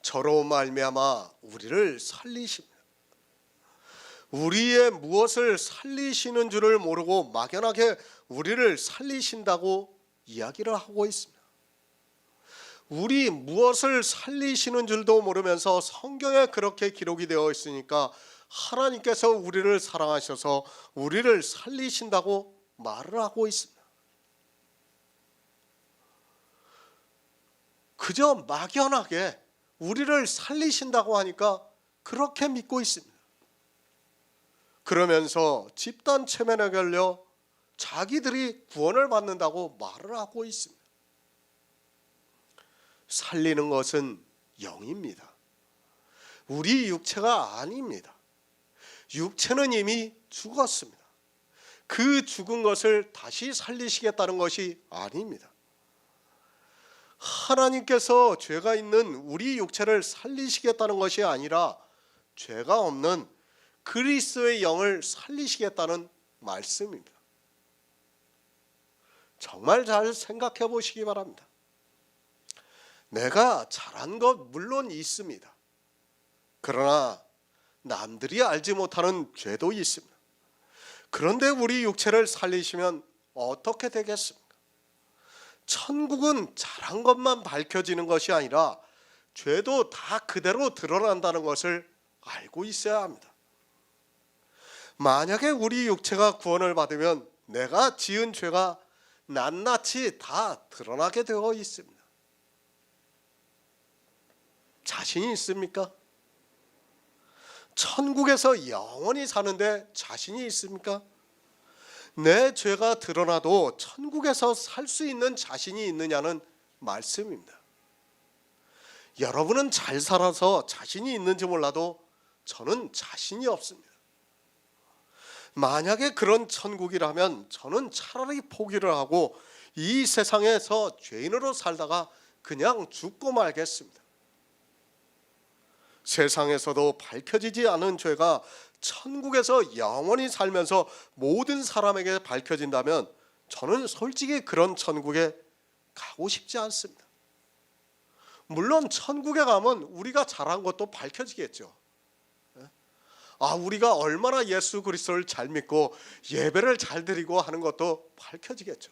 저로 말미암아 우리를 살리십니다. 우리의 무엇을 살리시는 줄을 모르고 막연하게 우리를 살리신다고 이야기를 하고 있습니다. 우리 무엇을 살리시는 줄도 모르면서 성경에 그렇게 기록이 되어 있으니까 하나님께서 우리를 사랑하셔서 우리를 살리신다고 말을 하고 있습니다. 그저 막연하게 우리를 살리신다고 하니까 그렇게 믿고 있습니다. 그러면서 집단 체면에 걸려 자기들이 구원을 받는다고 말을 하고 있습니다. 살리는 것은 영입니다. 우리 육체가 아닙니다. 육체는 이미 죽었습니다. 그 죽은 것을 다시 살리시겠다는 것이 아닙니다. 하나님께서 죄가 있는 우리 육체를 살리시겠다는 것이 아니라 죄가 없는 그리스도의 영을 살리시겠다는 말씀입니다. 정말 잘 생각해 보시기 바랍니다. 내가 잘한 것 물론 있습니다. 그러나 남들이 알지 못하는 죄도 있습니다. 그런데 우리 육체를 살리시면 어떻게 되겠습니까? 천국은 잘한 것만 밝혀지는 것이 아니라 죄도 다 그대로 드러난다는 것을 알고 있어야 합니다. 만약에 우리 육체가 구원을 받으면 내가 지은 죄가 낱낱이 다 드러나게 되어 있습니다. 자신이 있습니까? 천국에서 영원히 사는데 자신이 있습니까? 내 죄가 드러나도 천국에서 살 수 있는 자신이 있느냐는 말씀입니다. 여러분은 잘 살아서 자신이 있는지 몰라도 저는 자신이 없습니다. 만약에 그런 천국이라면 저는 차라리 포기를 하고 이 세상에서 죄인으로 살다가 그냥 죽고 말겠습니다. 세상에서도 밝혀지지 않은 죄가 천국에서 영원히 살면서 모든 사람에게 밝혀진다면 저는 솔직히 그런 천국에 가고 싶지 않습니다. 물론 천국에 가면 우리가 잘한 것도 밝혀지겠죠. 우리가 얼마나 예수 그리스도를 잘 믿고 예배를 잘 드리고 하는 것도 밝혀지겠죠.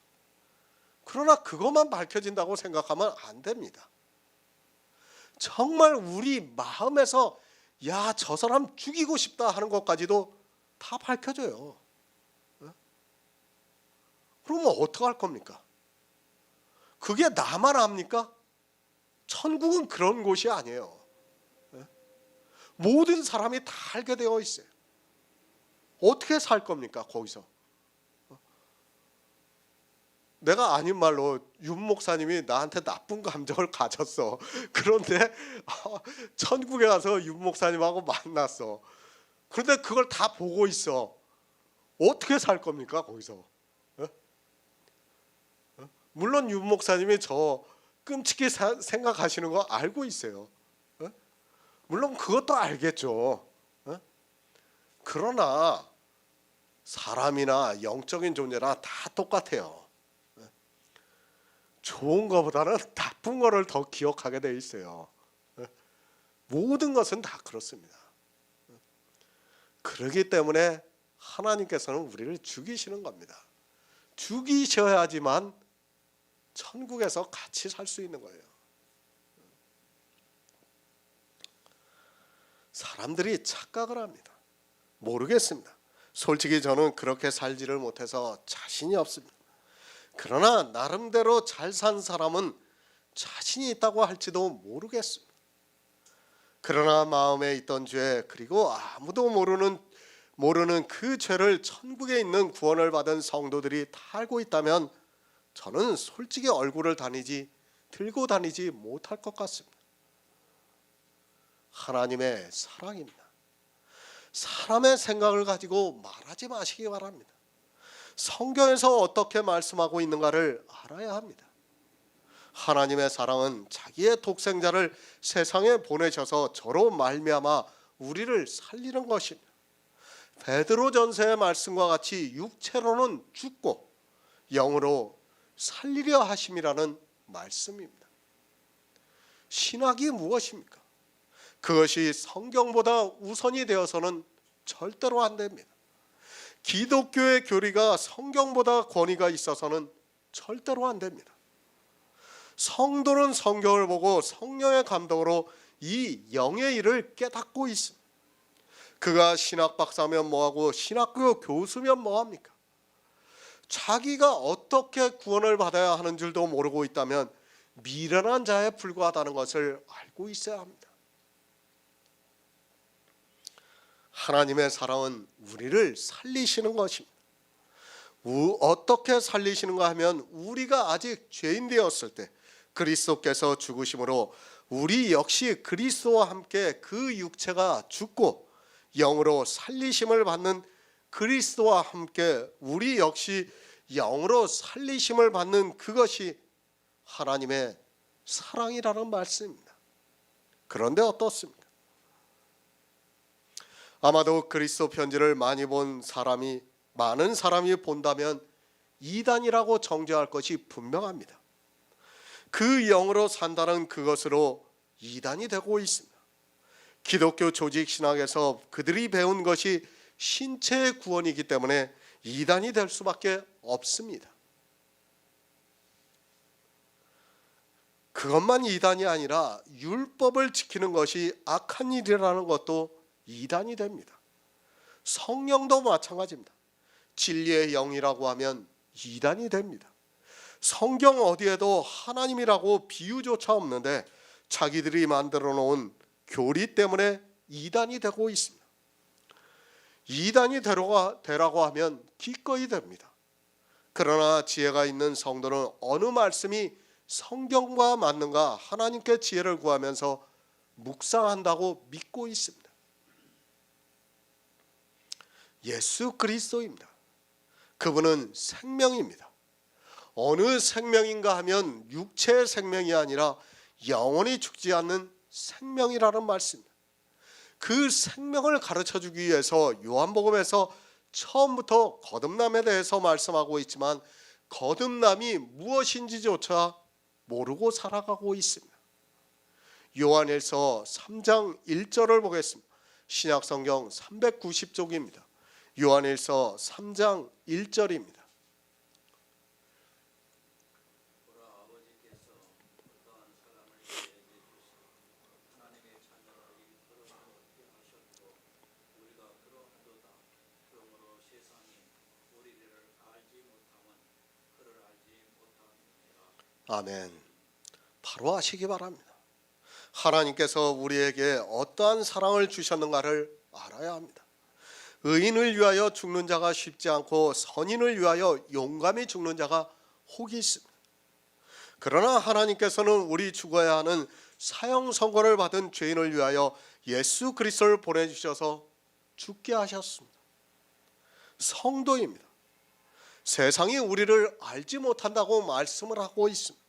그러나 그것만 밝혀진다고 생각하면 안 됩니다. 정말 우리 마음에서 야, 저 사람 죽이고 싶다 하는 것까지도 다 밝혀져요. 그러면 어떡할 겁니까? 그게 나만 압니까? 천국은 그런 곳이 아니에요. 모든 사람이 다 알게 되어 있어요. 어떻게 살 겁니까? 거기서. 내가 아닌 말로 윤 목사님이 나한테 나쁜 감정을 가졌어. 그런데 천국에 가서 윤 목사님하고 만났어. 그런데 그걸 다 보고 있어. 어떻게 살 겁니까? 거기서. 물론 윤 목사님이 저 끔찍히 생각하시는 거 알고 있어요. 물론 그것도 알겠죠. 그러나 사람이나 영적인 존재나 다 똑같아요. 좋은 것보다는 나쁜 거를 더 기억하게 돼 있어요. 모든 것은 다 그렇습니다. 그렇기 때문에 하나님께서는 우리를 죽이시는 겁니다. 죽이셔야지만 천국에서 같이 살 수 있는 거예요. 사람들이 착각을 합니다. 모르겠습니다. 솔직히 저는 그렇게 살지를 못해서 자신이 없습니다. 그러나 나름대로 잘 산 사람은 자신이 있다고 할지도 모르겠습니다. 그러나 마음에 있던 죄, 그리고 아무도 모르는 그 죄를 천국에 있는 구원을 받은 성도들이 다 알고 있다면 저는 솔직히 얼굴을 다니지 들고 다니지 못할 것 같습니다. 하나님의 사랑입니다. 사람의 생각을 가지고 말하지 마시기 바랍니다. 성경에서 어떻게 말씀하고 있는가를 알아야 합니다. 하나님의 사랑은 자기의 독생자를 세상에 보내셔서 저로 말미암아 우리를 살리는 것입니다. 베드로전서의 말씀과 같이 육체로는 죽고 영으로 살리려 하심이라는 말씀입니다. 신학이 무엇입니까? 그것이 성경보다 우선이 되어서는 절대로 안 됩니다. 기독교의 교리가 성경보다 권위가 있어서는 절대로 안 됩니다. 성도는 성경을 보고 성령의 감동으로 이 영의 일을 깨닫고 있습니다. 그가 신학 박사면 뭐하고 신학교 교수면 뭐합니까? 자기가 어떻게 구원을 받아야 하는 줄도 모르고 있다면 미련한 자에 불과하다는 것을 알고 있어야 합니다. 하나님의 사랑은 우리를 살리시는 것입니다. 어떻게 살리시는가 하면 우리가 아직 죄인 되었을 때 그리스도께서 죽으심으로 우리 역시 그리스도와 함께 그 육체가 죽고 영으로 살리심을 받는 그리스도와 함께 우리 역시 영으로 살리심을 받는 그것이 하나님의 사랑이라는 말씀입니다. 그런데 어떻습니까? 아마도 그리스도 편지를 많은 사람이 본다면 이단이라고 정죄할 것이 분명합니다. 그 영으로 산다는 그것으로 이단이 되고 있습니다. 기독교 조직 신학에서 그들이 배운 것이 신체의 구원이기 때문에 이단이 될 수밖에 없습니다. 그것만 이단이 아니라 율법을 지키는 것이 악한 일이라는 것도 이단이 됩니다. 성령도 마찬가지입니다. 진리의 영이라고 하면 이단이 됩니다. 성경 어디에도 하나님이라고 비유조차 없는데 자기들이 만들어 놓은 교리 때문에 이단이 되고 있습니다. 이단이 되라고 하면 기꺼이 됩니다. 그러나 지혜가 있는 성도는 어느 말씀이 성경과 맞는가 하나님께 지혜를 구하면서 묵상한다고 믿고 있습니다. 예수 그리스도입니다. 그분은 생명입니다. 어느 생명인가 하면 육체의 생명이 아니라 영원히 죽지 않는 생명이라는 말씀입니다. 그 생명을 가르쳐주기 위해서 요한복음에서 처음부터 거듭남에 대해서 말씀하고 있지만 거듭남이 무엇인지조차 모르고 살아가고 있습니다. 요한일서 3장 1절을 보겠습니다. 신약성경 390쪽입니다. 요한일서 3장 1절입니다. 아멘. 바로 아시기 바랍니다. 하나님께서 우리에게 어떠한 사랑을 주셨는가를 알아야 합니다. 의인을 위하여 죽는 자가 쉽지 않고 선인을 위하여 용감히 죽는 자가 혹이 있습니다. 그러나 하나님께서는 우리 죽어야 하는 사형 선고를 받은 죄인을 위하여 예수 그리스도를 보내주셔서 죽게 하셨습니다. 성도입니다. 세상이 우리를 알지 못한다고 말씀을 하고 있습니다.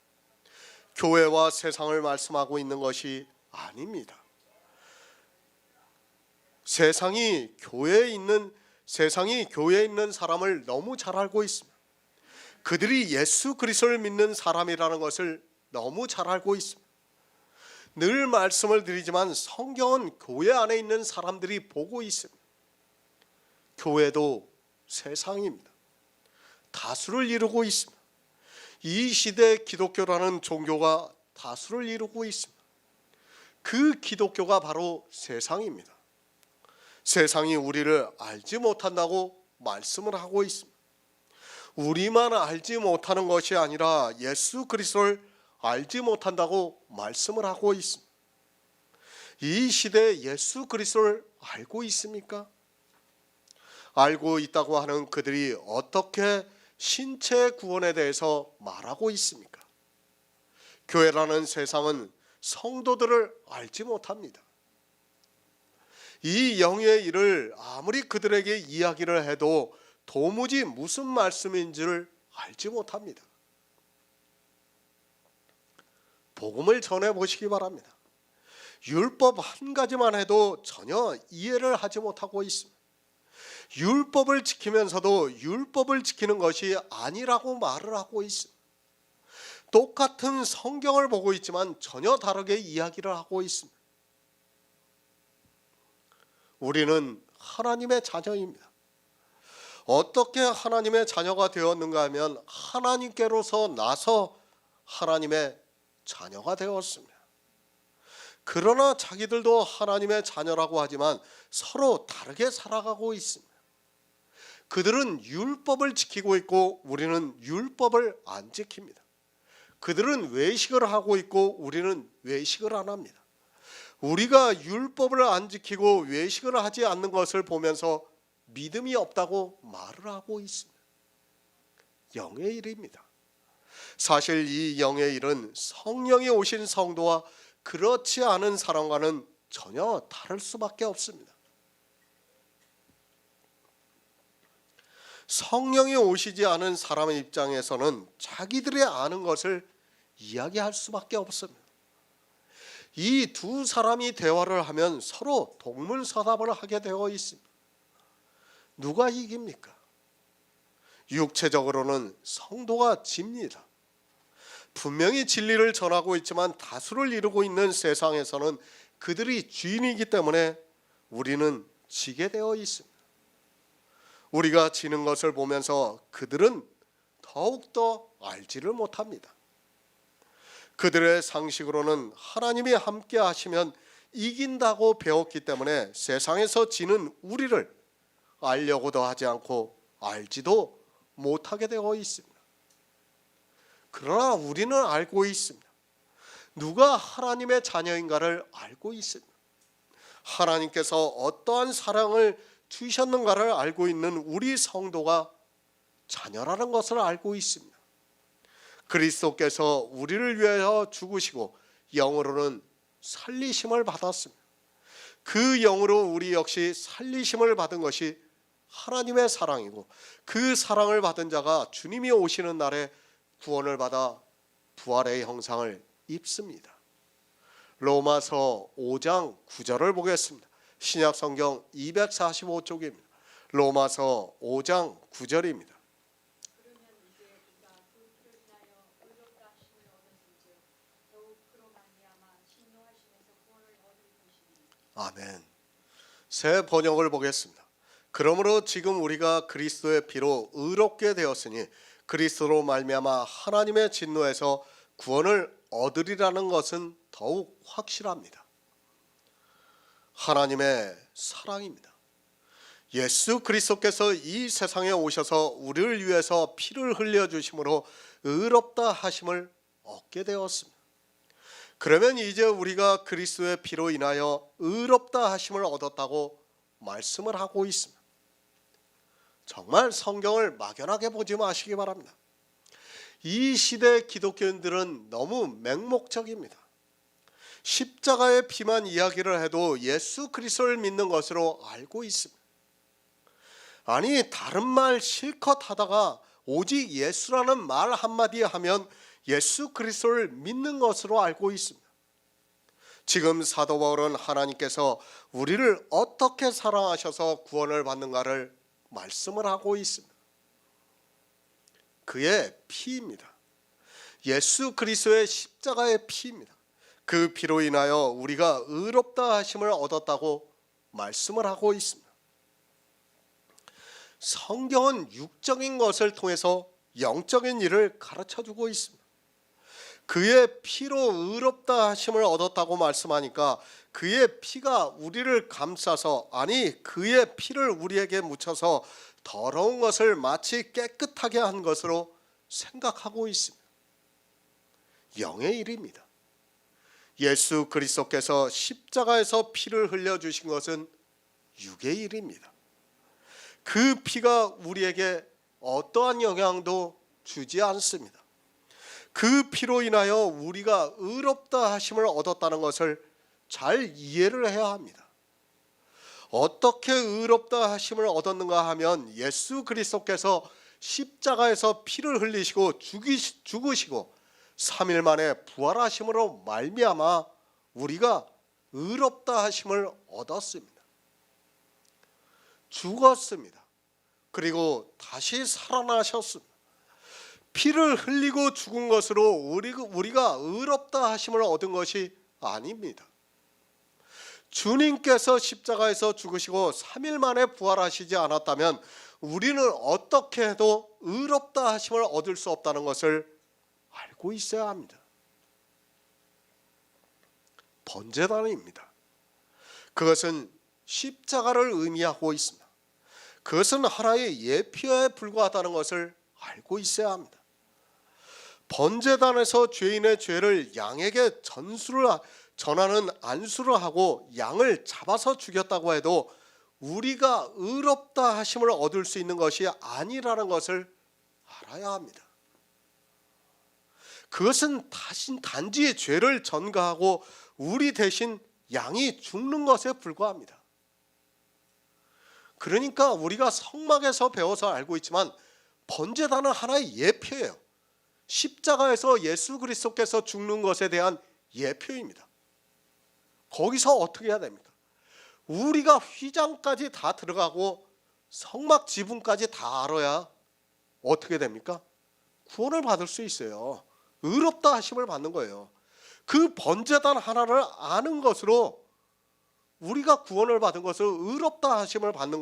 교회와 세상을 말씀하고 있는 것이 아닙니다. 세상이 교회에 있는 사람을 너무 잘 알고 있습니다. 그들이 예수 그리스도를 믿는 사람이라는 것을 너무 잘 알고 있습니다. 늘 말씀을 드리지만 성경은 교회 안에 있는 사람들이 보고 있습니다. 교회도 세상입니다. 다수를 이루고 있습니다. 이 시대 기독교라는 종교가 다수를 이루고 있습니다. 그 기독교가 바로 세상입니다. 세상이 우리를 알지 못한다고 말씀을 하고 있습니다. 우리만 알지 못하는 것이 아니라 예수 그리스도를 알지 못한다고 말씀을 하고 있습니다. 이 시대에 예수 그리스도를 알고 있습니까? 알고 있다고 하는 그들이 어떻게 신체 구원에 대해서 말하고 있습니까? 교회라는 세상은 성도들을 알지 못합니다. 이 영의 일을 아무리 그들에게 이야기를 해도 도무지 무슨 말씀인지를 알지 못합니다. 복음을 전해 보시기 바랍니다. 율법 한 가지만 해도 전혀 이해를 하지 못하고 있습니다. 율법을 지키면서도 율법을 지키는 것이 아니라고 말을 하고 있습니다. 똑같은 성경을 보고 있지만 전혀 다르게 이야기를 하고 있습니다. 우리는 하나님의 자녀입니다. 어떻게 하나님의 자녀가 되었는가 하면 하나님께로서 나서 하나님의 자녀가 되었습니다. 그러나 자기들도 하나님의 자녀라고 하지만 서로 다르게 살아가고 있습니다. 그들은 율법을 지키고 있고 우리는 율법을 안 지킵니다. 그들은 외식을 하고 있고 우리는 외식을 안 합니다. 우리가 율법을 안 지키고 외식을 하지 않는 것을 보면서 믿음이 없다고 말을 하고 있습니다. 영의 일입니다. 사실 이 영의 일은 성령이 오신 성도와 그렇지 않은 사람과는 전혀 다를 수밖에 없습니다. 성령이 오시지 않은 사람의 입장에서는 자기들이 아는 것을 이야기할 수밖에 없습니다. 이 두 사람이 대화를 하면 서로 동문서답을 하게 되어 있습니다. 누가 이깁니까? 육체적으로는 성도가 집니다. 분명히 진리를 전하고 있지만 다수를 이루고 있는 세상에서는 그들이 주인이기 때문에 우리는 지게 되어 있습니다. 우리가 지는 것을 보면서 그들은 더욱더 알지를 못합니다. 그들의 상식으로는 하나님이 함께 하시면 이긴다고 배웠기 때문에 세상에서 지는 우리를 알려고도 하지 않고 알지도 못하게 되어 있습니다. 그러나 우리는 알고 있습니다. 누가 하나님의 자녀인가를 알고 있습니다. 하나님께서 어떠한 사랑을 주셨는가를 알고 있는 우리 성도가 자녀라는 것을 알고 있습니다. 그리스도께서 우리를 위하여 죽으시고 영으로는 살리심을 받았습니다. 그 영으로 우리 역시 살리심을 받은 것이 하나님의 사랑이고 그 사랑을 받은 자가 주님이 오시는 날에 구원을 받아 부활의 형상을 입습니다. 로마서 5장 9절을 보겠습니다. 신약성경 245쪽입니다. 로마서 5장 9절입니다. 그러면 이제 우리가 그 피를 인하여 의롭다 하심을 얻었은즉 더욱 그로 말미암아 진노하심에서 구원을 얻을 것이니. 아멘. 새 번역을 보겠습니다. 그러므로 지금 우리가 그리스도의 피로 의롭게 되었으니 그리스도로 말미암아 하나님의 진노에서 구원을 얻으리라는 것은 더욱 확실합니다. 하나님의 사랑입니다. 예수 그리스도께서 이 세상에 오셔서 우리를 위해서 피를 흘려주심으로 의롭다 하심을 얻게 되었습니다. 그러면 이제 우리가 그리스도의 피로 인하여 의롭다 하심을 얻었다고 말씀을 하고 있습니다. 정말 성경을 막연하게 보지 마시기 바랍니다. 이 시대 기독교인들은 너무 맹목적입니다. 십자가의 피만 이야기를 해도 예수 그리스도를 믿는 것으로 알고 있습니다. 아니 다른 말 실컷 하다가 오직 예수라는 말 한마디 하면 예수 그리스도를 믿는 것으로 알고 있습니다. 지금 사도 바울은 하나님께서 우리를 어떻게 사랑하셔서 구원을 받는가를 말씀을 하고 있습니다. 그의 피입니다. 예수 그리스도의 십자가의 피입니다. 그 피로 인하여 우리가 의롭다 하심을 얻었다고 말씀을 하고 있습니다. 성경은 육적인 것을 통해서 영적인 일을 가르쳐주고 있습니다. 그의 피로 의롭다 하심을 얻었다고 말씀하니까 그의 피가 우리를 감싸서 아니 그의 피를 우리에게 묻혀서 더러운 것을 마치 깨끗하게 한 것으로 생각하고 있습니다. 영의 일입니다. 예수 그리스도께서 십자가에서 피를 흘려주신 것은 육의 일입니다. 그 피가 우리에게 어떠한 영향도 주지 않습니다. 그 피로 인하여 우리가 의롭다 하심을 얻었다는 것을 잘 이해를 해야 합니다. 어떻게 의롭다 하심을 얻었는가 하면 예수 그리스도께서 십자가에서 피를 흘리시고 죽으시고 3일 만에 부활하심으로 말미암아 우리가 의롭다 하심을 얻었습니다. 죽었습니다. 그리고 다시 살아나셨습니다. 피를 흘리고 죽은 것으로 우리가 의롭다 하심을 얻은 것이 아닙니다. 주님께서 십자가에서 죽으시고 3일 만에 부활하시지 않았다면 우리는 어떻게 해도 의롭다 하심을 얻을 수 없다는 것을 알고 있어야 합니다. 번제단입니다. 그것은 십자가를 의미하고 있습니다. 그것은 하나의 예표에 불과하다는 것을 알고 있어야 합니다. 번제단에서 죄인의 죄를 양에게 전하는 안수를 하고 양을 잡아서 죽였다고 해도 우리가 의롭다 하심을 얻을 수 있는 것이 아니라는 것을 알아야 합니다. 그것은 단지 죄를 전가하고 우리 대신 양이 죽는 것에 불과합니다. 그러니까 우리가 성막에서 배워서 알고 있지만 번제단은 하나의 예표예요. 십자가에서 예수 그리스도께서 죽는 것에 대한 예표입니다. 거기서 어떻게 해야 됩니까? 우리가 휘장까지 다 들어가고 성막 지붕까지 다 알아야 어떻게 됩니까? 구원을 받을 수 있어요. 의롭다 하심을 받는 거예요. 그 번제단 하나를 아는 것으로 우리가 구원을 받은 것을 의롭다 하심을 받는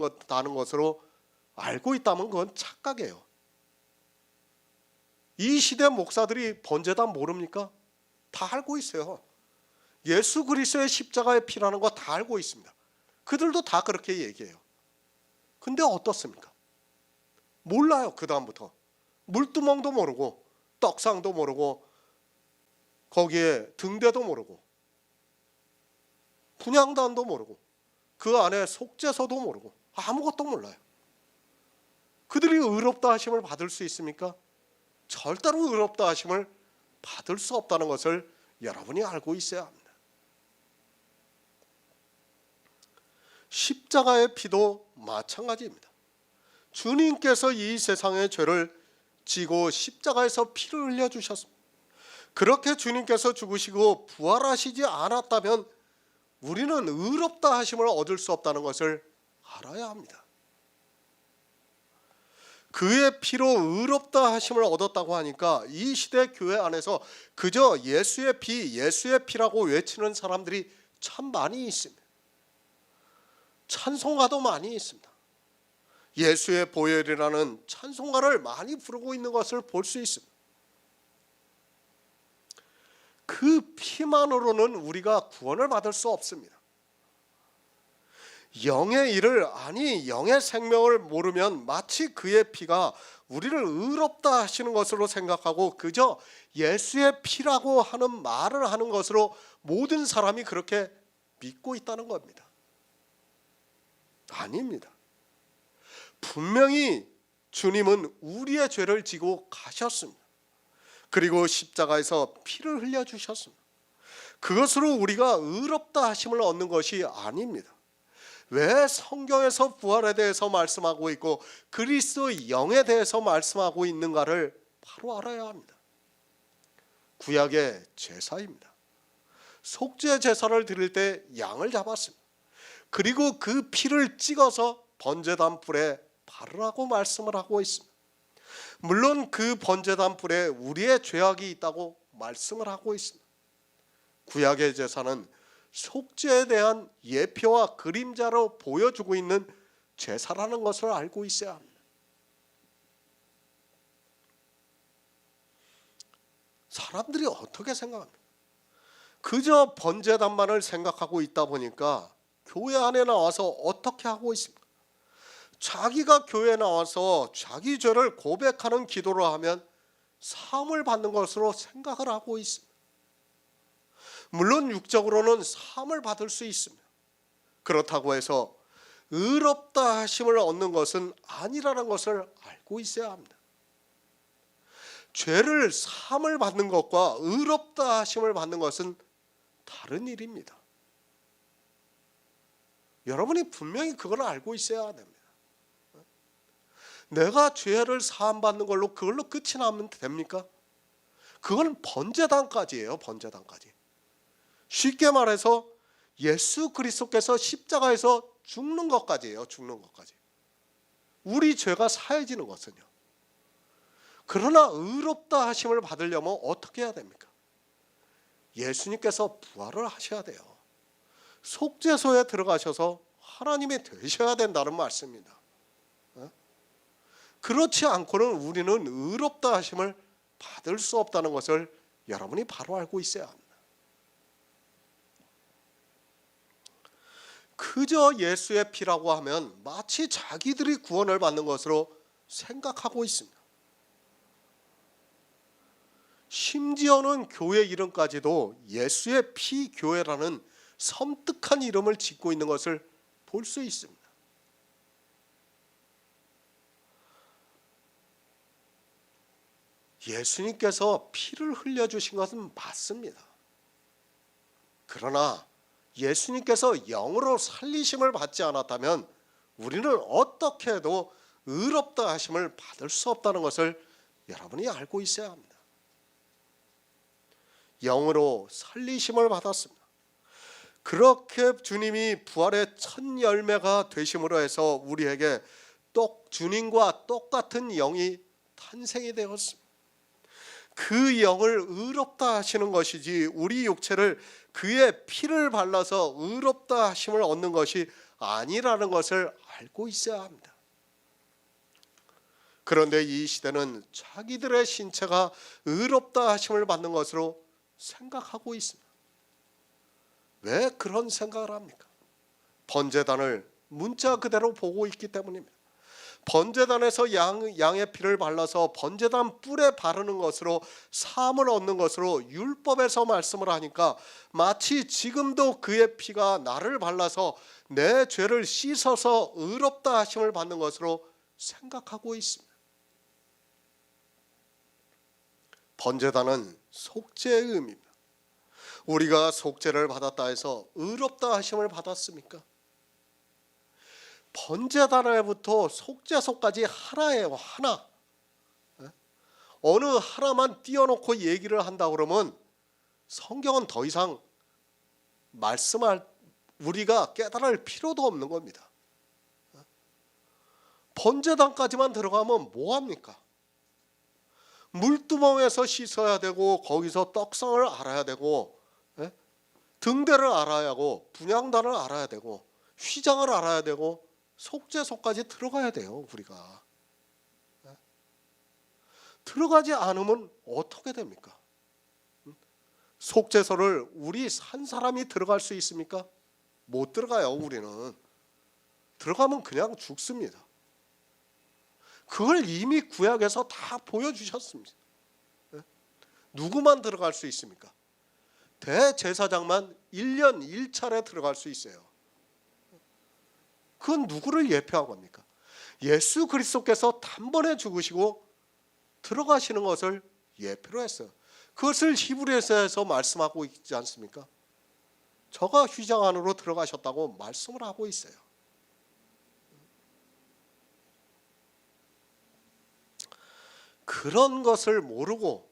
것으로 알고 있다면 그건 착각이에요. 이 시대 목사들이 번제단 모릅니까? 다 알고 있어요. 예수 그리스도의 십자가의 피라는 거 다 알고 있습니다. 그들도 다 그렇게 얘기해요. 근데 어떻습니까? 몰라요. 그 다음부터 물두멍도 모르고 떡상도 모르고 거기에 등대도 모르고 분향단도 모르고 그 안에 속죄서도 모르고 아무것도 몰라요. 그들이 의롭다 하심을 받을 수 있습니까? 절대로 의롭다 하심을 받을 수 없다는 것을 여러분이 알고 있어야 합니다. 십자가의 피도 마찬가지입니다. 주님께서 이 세상의 죄를 지고 십자가에서 피를 흘려주셨습니다. 그렇게 주님께서 죽으시고 부활하시지 않았다면 우리는 의롭다 하심을 얻을 수 없다는 것을 알아야 합니다. 그의 피로 의롭다 하심을 얻었다고 하니까 이 시대 교회 안에서 그저 예수의 피라고 외치는 사람들이 참 많이 있습니다. 찬송가도 많이 있습니다. 예수의 보혈이라는 찬송가를 많이 부르고 있는 것을 볼 수 있습니다. 그 피만으로는 우리가 구원을 받을 수 없습니다. 영의 일을 영의 생명을 모르면 마치 그의 피가 우리를 의롭다 하시는 것으로 생각하고 그저 예수의 피라고 하는 말을 하는 것으로 모든 사람이 그렇게 믿고 있다는 겁니다. 아닙니다. 분명히 주님은 우리의 죄를 지고 가셨습니다. 그리고 십자가에서 피를 흘려주셨습니다. 그것으로 우리가 의롭다 하심을 얻는 것이 아닙니다. 왜 성경에서 부활에 대해서 말씀하고 있고 그리스도의 영에 대해서 말씀하고 있는가를 바로 알아야 합니다. 구약의 제사입니다. 속죄 제사를 드릴 때 양을 잡았습니다. 그리고 그 피를 찍어서 번제단 불에 바르라고 말씀을 하고 있습니다. 물론 그 번제단 불에 우리의 죄악이 있다고 말씀을 하고 있습니다. 구약의 제사는 속죄에 대한 예표와 그림자로 보여주고 있는 제사라는 것을 알고 있어야 합니다. 사람들이 어떻게 생각합니까? 그저 번제단만을 생각하고 있다 보니까 교회 안에 나와서 어떻게 하고 있습니까? 자기가 교회에 나와서 자기 죄를 고백하는 기도를 하면 사함을 받는 것으로 생각을 하고 있습니다. 물론 육적으로는 사함을 받을 수 있습니다. 그렇다고 해서 의롭다 하심을 얻는 것은 아니라는 것을 알고 있어야 합니다. 죄를 사함을 받는 것과 의롭다 하심을 받는 것은 다른 일입니다. 여러분이 분명히 그걸 알고 있어야 됩니다. 내가 죄를 사함 받는 걸로 그걸로 끝이 나면 됩니까? 그건 번제단까지예요. 번제단까지. 쉽게 말해서 예수 그리스도께서 십자가에서 죽는 것까지예요. 죽는 것까지. 우리 죄가 사해지는 것은요. 그러나 의롭다 하심을 받으려면 어떻게 해야 됩니까? 예수님께서 부활을 하셔야 돼요. 속죄소에 들어가셔서 하나님이 되셔야 된다는 말씀입니다. 그렇지 않고는 우리는 의롭다 하심을 받을 수 없다는 것을 여러분이 바로 알고 있어야 합니다. 그저 예수의 피라고 하면 마치 자기들이 구원을 받는 것으로 생각하고 있습니다. 심지어는 교회 이름까지도 예수의 피 교회라는 섬뜩한 이름을 짓고 있는 것을 볼 수 있습니다. 예수님께서 피를 흘려주신 것은 맞습니다. 그러나 예수님께서 영으로 살리심을 받지 않았다면 우리는 어떻게 해도 의롭다 하심을 받을 수 없다는 것을 여러분이 알고 있어야 합니다. 영으로 살리심을 받았습니다. 그렇게 주님이 부활의 첫 열매가 되심으로 해서 우리에게 주님과 똑같은 영이 탄생이 되었습니다. 그 영을 의롭다 하시는 것이지 우리 육체를 그의 피를 발라서 의롭다 하심을 얻는 것이 아니라는 것을 알고 있어야 합니다. 그런데 이 시대는 자기들의 신체가 의롭다 하심을 받는 것으로 생각하고 있습니다. 왜 그런 생각을 합니까? 번제단을 문자 그대로 보고 있기 때문입니다. 번제단에서 양의 피를 발라서 번제단 뿔에 바르는 것으로 사함을 얻는 것으로 율법에서 말씀을 하니까 마치 지금도 그의 피가 나를 발라서 내 죄를 씻어서 의롭다 하심을 받는 것으로 생각하고 있습니다. 번제단은 속죄의 의미입니다. 우리가 속죄를 받았다 해서 의롭다 하심을 받았습니까? 번제단에부터 속죄소까지 하나예요. 하나. 어느 하나만 띄워놓고 얘기를 한다 그러면 성경은 더 이상 말씀할 우리가 깨달을 필요도 없는 겁니다. 번제단까지만 들어가면 뭐합니까? 물두멍에서 씻어야 되고 거기서 떡상을 알아야 되고 등대를 알아야 하고 분향단을 알아야 되고 휘장을 알아야 되고 속죄소까지 들어가야 돼요. 우리가 들어가지 않으면 어떻게 됩니까? 속죄소를 우리 한 사람이 들어갈 수 있습니까? 못 들어가요. 우리는 들어가면 그냥 죽습니다. 그걸 이미 구약에서 다 보여주셨습니다. 누구만 들어갈 수 있습니까? 대제사장만 1년 1차례 들어갈 수 있어요. 그건 누구를 예표한 겁니까? 예수 그리스도께서 단번에 죽으시고 들어가시는 것을 예표로 했어요. 그것을 히브리서에서 말씀하고 있지 않습니까? 저가 휘장 안으로 들어가셨다고 말씀을 하고 있어요. 그런 것을 모르고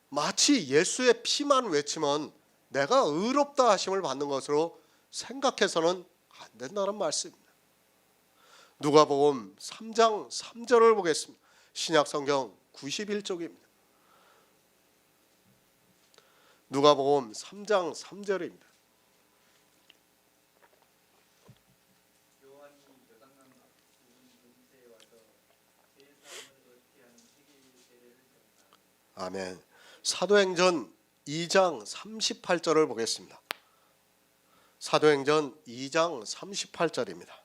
마치 예수의 피만 외치면 내가 의롭다 하심을 받는 것으로 생각해서는 안 된다는 말씀입니다. 누가복음 3장 3절을 보겠습니다. 신약성경 91쪽입니다. 누가복음 3장 3절입니다. 요한이 요단강 문새에 와서 제사함을 얻게 하는 세계 세례를 했다. 아멘. 사도행전 2장 38절을 보겠습니다. 사도행전 2장 38절입니다.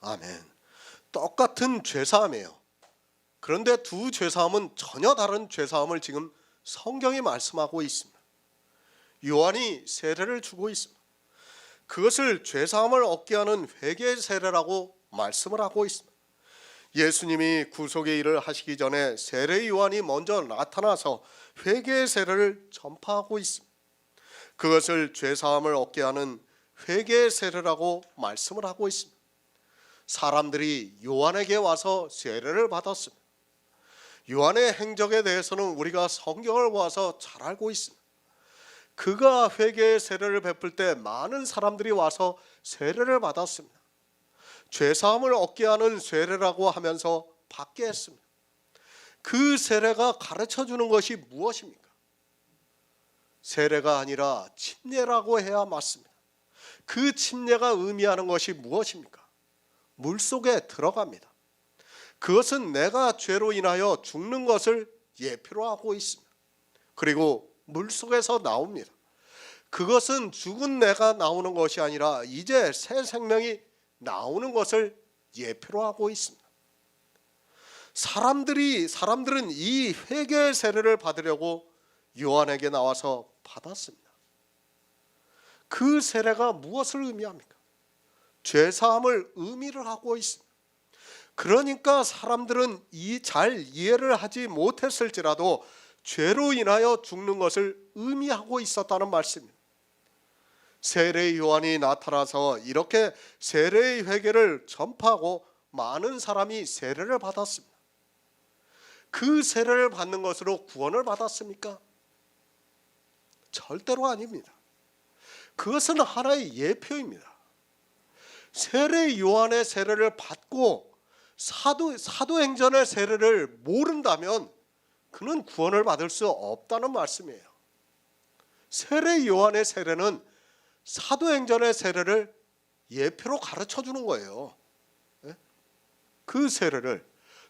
아멘. 똑같은 죄사함이에요. 그런데 두 죄사함은 전혀 다른 죄사함을 지금 성경이 말씀하고 있습니다. 요한이 세례를 주고 있습니다. 그것을 죄사함을 얻게 하는 회개의 세례라고 말씀을 하고 있습니다. 예수님이 구속의 일을 하시기 전에 세례 요한이 먼저 나타나서 회개의 세례를 전파하고 있습니다. 그것을 죄사함을 얻게 하는 회개의 세례라고 말씀을 하고 있습니다. 사람들이 요한에게 와서 세례를 받았습니다. 요한의 행적에 대해서는 우리가 성경을 보아서 잘 알고 있습니다. 그가 회개의 세례를 베풀 때 많은 사람들이 와서 세례를 받았습니다. 죄사함을 얻게 하는 세례라고 하면서 받게 했습니다. 그 세례가 가르쳐주는 것이 무엇입니까? 세례가 아니라 침례라고 해야 맞습니다. 그 침례가 의미하는 것이 무엇입니까? 물속에 들어갑니다. 그것은 내가 죄로 인하여 죽는 것을 예표로 하고 있습니다. 그리고 물속에서 나옵니다. 그것은 죽은 내가 나오는 것이 아니라 이제 새 생명이 나오는 것을 예표로 하고 있습니다. 사람들은 이 회개의 세례를 받으려고 요한에게 나와서 받았습니다. 그 세례가 무엇을 의미합니까? 죄사함을 의미를 하고 있습니다. 그러니까 사람들은 잘 이해를 하지 못했을지라도 죄로 인하여 죽는 것을 의미하고 있었다는 말씀입니다. 세례 요한이 나타나서 이렇게 세례의 회개를 전파하고 많은 사람이 세례를 받았습니다. 그 세례를 받는 것으로 구원을 받았습니까? 절대로 아닙니다. 그것은 하나의 예표입니다. 세례 요한의 세례를 받고 사도행전의 세례를 모른다면 그는 구원을 받을 수 없다는 말씀이에요. 세례 요한의 세례는 사도행전의 세례를 예표로 가르쳐 주는 거예요. 그 세례를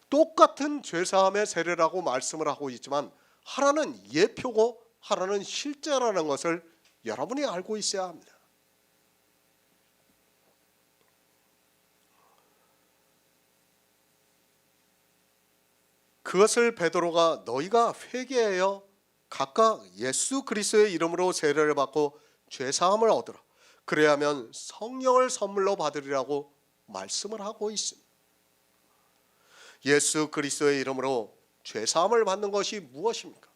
똑같은 죄사함의 세례라고 말씀을 하고 있지만 하나는 예표고 하나는 실제라는 것을 여러분이 알고 있어야 합니다. 그것을 베드로가 너희가 회개하여 각각 예수 그리스도의 이름으로 세례를 받고 죄사함을 얻으라. 그래야면 성령을 선물로 받으리라고 말씀을 하고 있습니다. 예수 그리스도의 이름으로 죄사함을 받는 것이 무엇입니까?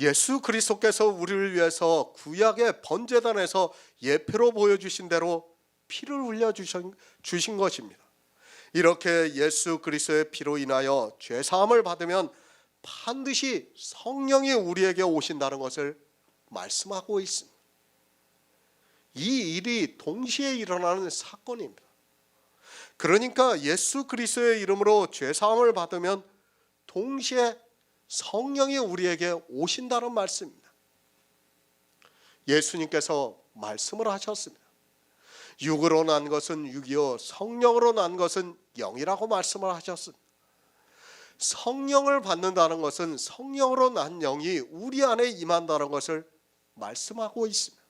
예수 그리스도께서 우리를 위해서 구약의 번제단에서 예표로 보여주신 대로 피를 흘려 주신 것입니다. 이렇게 예수 그리스도의 피로 인하여 죄사함을 받으면 반드시 성령이 우리에게 오신다는 것을 말씀하고 있습니다. 이 일이 동시에 일어나는 사건입니다. 그러니까 예수 그리스도의 이름으로 죄사함을 받으면 동시에 성령이 우리에게 오신다는 말씀입니다. 예수님께서 말씀을 하셨습니다. 육으로 난 것은 육이요 성령으로 난 것은 영이라고 말씀을 하셨습니다. 성령을 받는다는 것은 성령으로 난 영이 우리 안에 임한다는 것을 말씀하고 있습니다.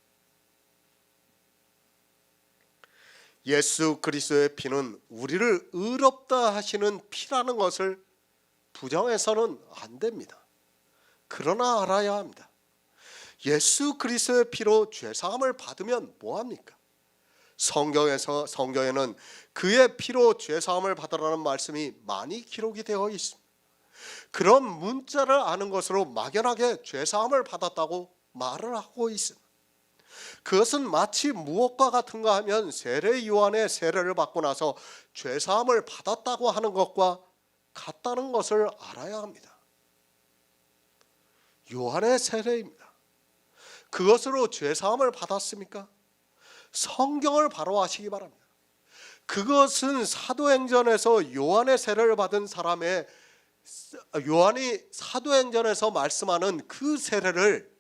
예수 그리스도의 피는 우리를 의롭다 하시는 피라는 것을 부정해서는 안 됩니다. 그러나 알아야 합니다. 예수 그리스도의 피로 죄사함을 받으면 뭐합니까? 성경에는 그의 피로 죄사함을 받으라는 말씀이 많이 기록이 되어 있습니다. 그런 문자를 아는 것으로 막연하게 죄사함을 받았다고 말을 하고 있습니다. 그것은 마치 무엇과 같은가 하면 세례 요한의 세례를 받고 나서 죄사함을 받았다고 하는 것과 같다는 것을 알아야 합니다. 요한의 세례입니다. 그것으로 죄사함을 받았습니까? 성경을 바로 아시기 바랍니다. 그것은 사도행전에서 요한의 세례를 받은 사람의 요한이 사도행전에서 말씀하는 그 세례를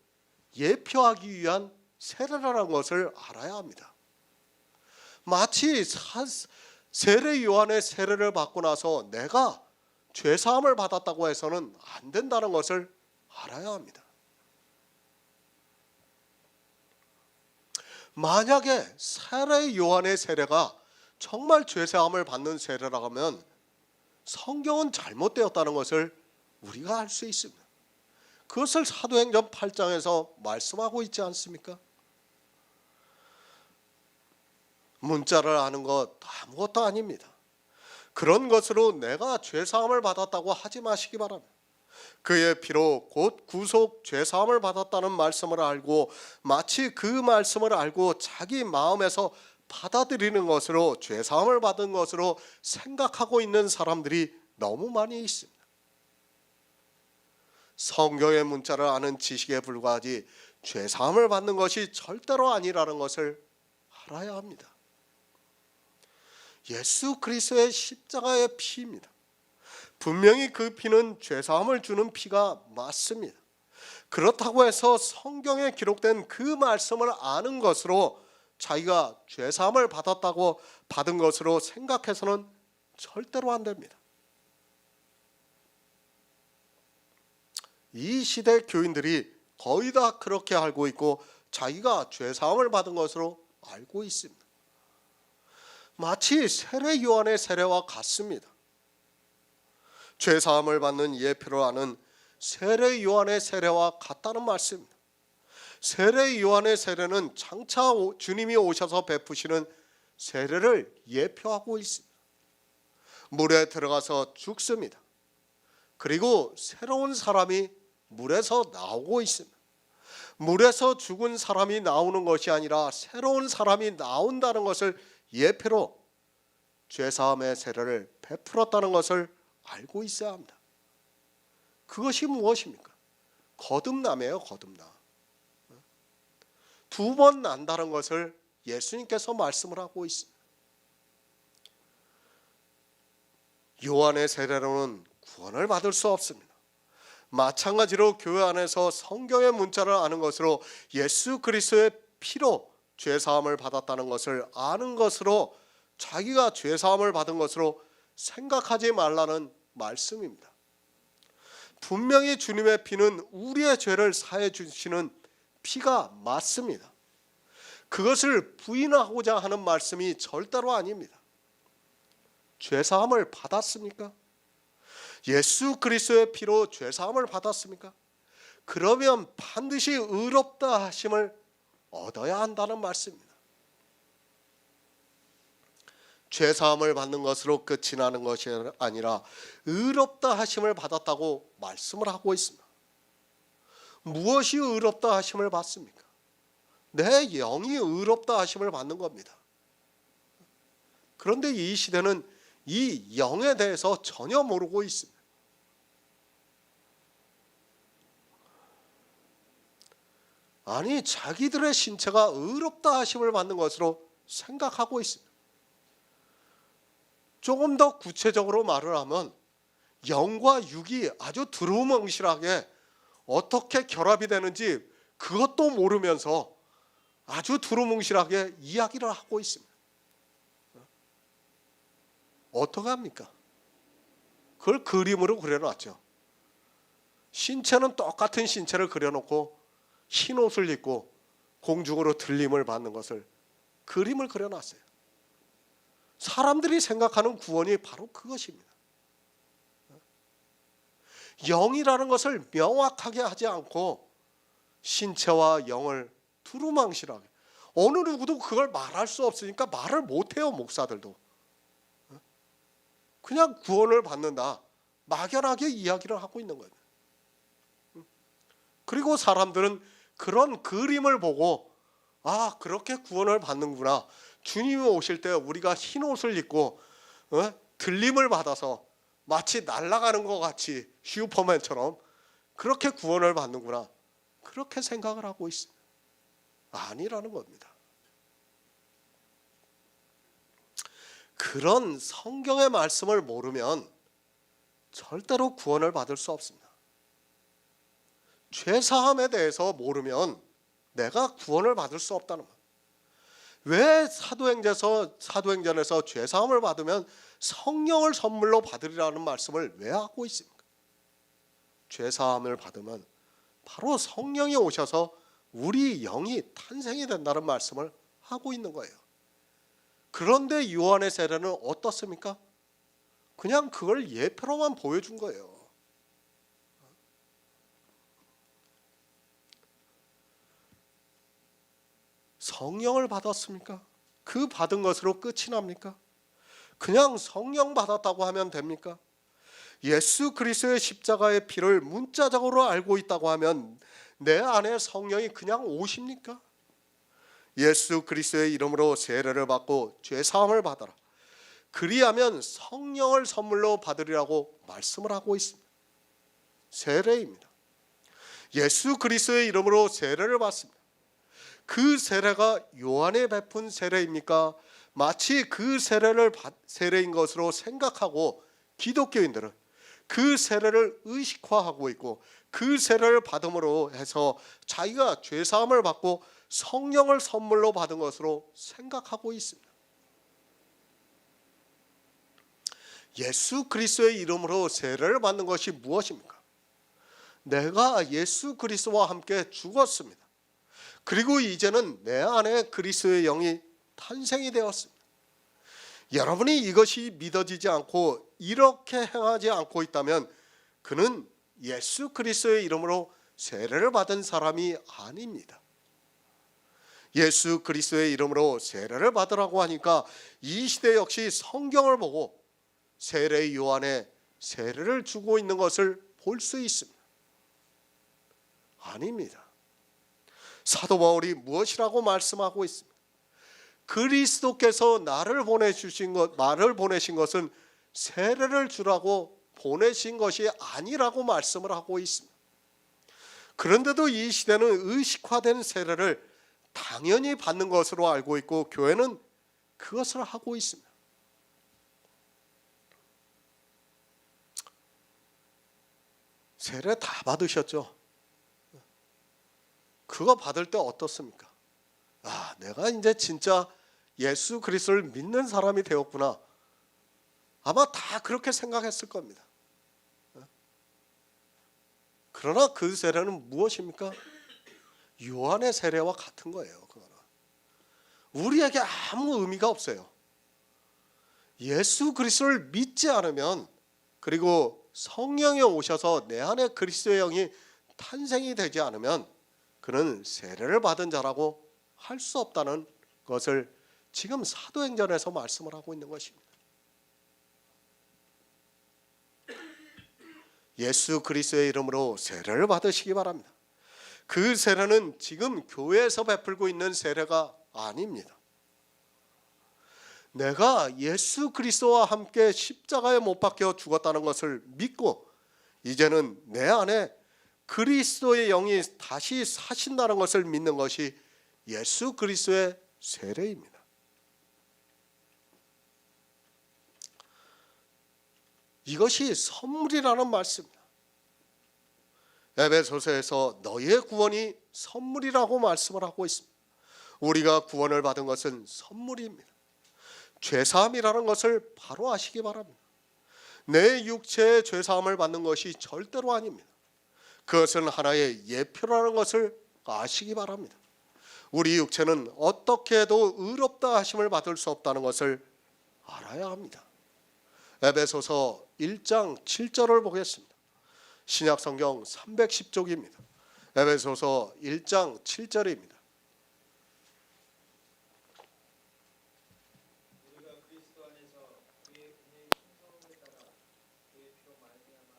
예표하기 위한 세례라는 것을 알아야 합니다. 마치 세례 요한의 세례를 받고 나서 내가 죄사함을 받았다고 해서는 안 된다는 것을 알아야 합니다. 만약에 세례 요한의 세례가 정말 죄사함을 받는 세례라고 하면 성경은 잘못되었다는 것을 우리가 알 수 있습니다. 그것을 사도행전 8장에서 말씀하고 있지 않습니까? 문자를 아는 것 아무것도 아닙니다. 그런 것으로 내가 죄사함을 받았다고 하지 마시기 바랍니다. 그의 피로 곧 구속 죄사함을 받았다는 말씀을 알고 마치 그 말씀을 알고 자기 마음에서 받아들이는 것으로 죄사함을 받은 것으로 생각하고 있는 사람들이 너무 많이 있습니다. 성경의 문자를 아는 지식에 불과하지 죄사함을 받는 것이 절대로 아니라는 것을 알아야 합니다. 예수 그리스도의 십자가의 피입니다. 분명히 그 피는 죄사함을 주는 피가 맞습니다. 그렇다고 해서 성경에 기록된 그 말씀을 아는 것으로 자기가 죄사함을 받았다고 받은 것으로 생각해서는 절대로 안 됩니다. 이 시대 교인들이 거의 다 그렇게 알고 있고 자기가 죄사함을 받은 것으로 알고 있습니다. 마치 세례 요한의 세례와 같습니다. 죄사함을 받는 예표로 아는 세례 요한의 세례와 같다는 말씀입니다. 세례 요한의 세례는 장차 주님이 오셔서 베푸시는 세례를 예표하고 있습니다. 물에 들어가서 죽습니다. 그리고 새로운 사람이 물에서 나오고 있습니다. 물에서 죽은 사람이 나오는 것이 아니라 새로운 사람이 나온다는 것을 예표로 죄사함의 세례를 베풀었다는 것을 알고 있어야 합니다. 그것이 무엇입니까? 거듭남이에요. 거듭남. 두 번 난다는 것을 예수님께서 말씀을 하고 있습니다. 요한의 세례로는 구원을 받을 수 없습니다. 마찬가지로 교회 안에서 성경의 문자를 아는 것으로 예수 그리스도의 피로 죄사함을 받았다는 것을 아는 것으로 자기가 죄사함을 받은 것으로 생각하지 말라는 말씀입니다. 분명히 주님의 피는 우리의 죄를 사해 주시는 피가 맞습니다. 그것을 부인하고자 하는 말씀이 절대로 아닙니다. 죄사함을 받았습니까? 예수 그리스도의 피로 죄사함을 받았습니까? 그러면 반드시 의롭다 하심을 얻어야 한다는 말씀입니다. 죄사함을 받는 것으로 끝이 나는 것이 아니라 의롭다 하심을 받았다고 말씀을 하고 있습니다. 무엇이 의롭다 하심을 받습니까? 내 영이 의롭다 하심을 받는 겁니다. 그런데 이 시대는 이 영에 대해서 전혀 모르고 있습니다. 아니, 자기들의 신체가 의롭다 하심을 받는 것으로 생각하고 있습니다. 조금 더 구체적으로 말을 하면 영과 육이 아주 두루뭉실하게 어떻게 결합이 되는지 그것도 모르면서 아주 두루뭉실하게 이야기를 하고 있습니다. 어떻게 합니까? 그걸 그림으로 그려놨죠. 신체는 똑같은 신체를 그려놓고 흰 옷을 입고 공중으로 들림을 받는 것을 그림을 그려놨어요. 사람들이 생각하는 구원이 바로 그것입니다. 영이라는 것을 명확하게 하지 않고 신체와 영을 두루뭉실하게, 어느 누구도 그걸 말할 수 없으니까 말을 못해요. 목사들도 그냥 구원을 받는다 막연하게 이야기를 하고 있는 거예요. 그리고 사람들은 그런 그림을 보고 아, 그렇게 구원을 받는구나, 주님이 오실 때 우리가 흰 옷을 입고 들림을 받아서 마치 날아가는 것 같이 슈퍼맨처럼 그렇게 구원을 받는구나, 그렇게 생각을 하고 있습니다. 아니라는 겁니다. 그런 성경의 말씀을 모르면 절대로 구원을 받을 수 없습니다. 죄사함에 대해서 모르면 내가 구원을 받을 수 없다는 것. 왜 사도행전에서 죄사함을 받으면 성령을 선물로 받으리라는 말씀을 왜 하고 있습니까? 죄사함을 받으면 바로 성령이 오셔서 우리 영이 탄생이 된다는 말씀을 하고 있는 거예요. 그런데 요한의 세례는 어떻습니까? 그냥 그걸 예표로만 보여준 거예요. 성령을 받았습니까? 그 받은 것으로 끝이 납니까? 그냥 성령 받았다고 하면 됩니까? 예수 그리스도의 십자가의 피를 문자적으로 알고 있다고 하면 내 안에 성령이 그냥 오십니까? 예수 그리스도의 이름으로 세례를 받고 죄 사함을 받아라. 그리하면 성령을 선물로 받으리라고 말씀을 하고 있습니다. 세례입니다. 예수 그리스도의 이름으로 세례를 받습니다. 그 세례가 요한의 베푼 세례입니까? 마치 그 세례인 것으로 생각하고 기독교인들은 그 세례를 의식화하고 있고 그 세례를 받음으로 해서 자기가 죄사함을 받고 성령을 선물로 받은 것으로 생각하고 있습니다. 예수 그리스도의 이름으로 세례를 받는 것이 무엇입니까? 내가 예수 그리스도와 함께 죽었습니다. 그리고 이제는 내 안에 그리스도의 영이 탄생이 되었습니다. 여러분이 이것이 믿어지지 않고 이렇게 행하지 않고 있다면 그는 예수 그리스도의 이름으로 세례를 받은 사람이 아닙니다. 예수 그리스도의 이름으로 세례를 받으라고 하니까 이 시대 역시 성경을 보고 세례 요한의 세례를 주고 있는 것을 볼 수 있습니다. 아닙니다. 사도 바울이 무엇이라고 말씀하고 있습니다. 그리스도께서 나를 보내신 것은 세례를 주라고 보내신 것이 아니라고 말씀을 하고 있습니다. 그런데도 이 시대는 의식화된 세례를 당연히 받는 것으로 알고 있고 교회는 그것을 하고 있습니다. 세례 다 받으셨죠? 그거 받을 때 어떻습니까? 내가 이제 진짜 예수 그리스도를 믿는 사람이 되었구나. 아마 다 그렇게 생각했을 겁니다. 그러나 그 세례는 무엇입니까? 요한의 세례와 같은 거예요. 그거는 우리에게 아무 의미가 없어요. 예수 그리스도를 믿지 않으면, 그리고 성령이 오셔서 내 안에 그리스도의 영이 탄생이 되지 않으면 그는 세례를 받은 자라고 할 수 없다는 것을 지금 사도행전에서 말씀을 하고 있는 것입니다. 예수 그리스도의 이름으로 세례를 받으시기 바랍니다. 그 세례는 지금 교회에서 베풀고 있는 세례가 아닙니다. 내가 예수 그리스도와 함께 십자가에 못 박혀 죽었다는 것을 믿고 이제는 내 안에 그리스도의 영이 다시 사신다는 것을 믿는 것이 예수 그리스도의 세례입니다. 이것이 선물이라는 말씀입니다. 에베소서에서 너희의 구원이 선물이라고 말씀을 하고 있습니다. 우리가 구원을 받은 것은 선물입니다. 죄사함이라는 것을 바로 아시기 바랍니다. 내 육체의 죄사함을 받는 것이 절대로 아닙니다. 그것은 하나의 예표라는 것을 아시기 바랍니다. 우리 육체는 어떻게 해도 의롭다 하심을 받을 수 없다는 것을 알아야 합니다. 에베소서 1장 7절을 보겠습니다. 신약성경 310쪽입니다. 에베소서 1장 7절입니다. 우리가 그리스도 안에서 그의 은혜의 신성함을 따라 그의 피로 말미암아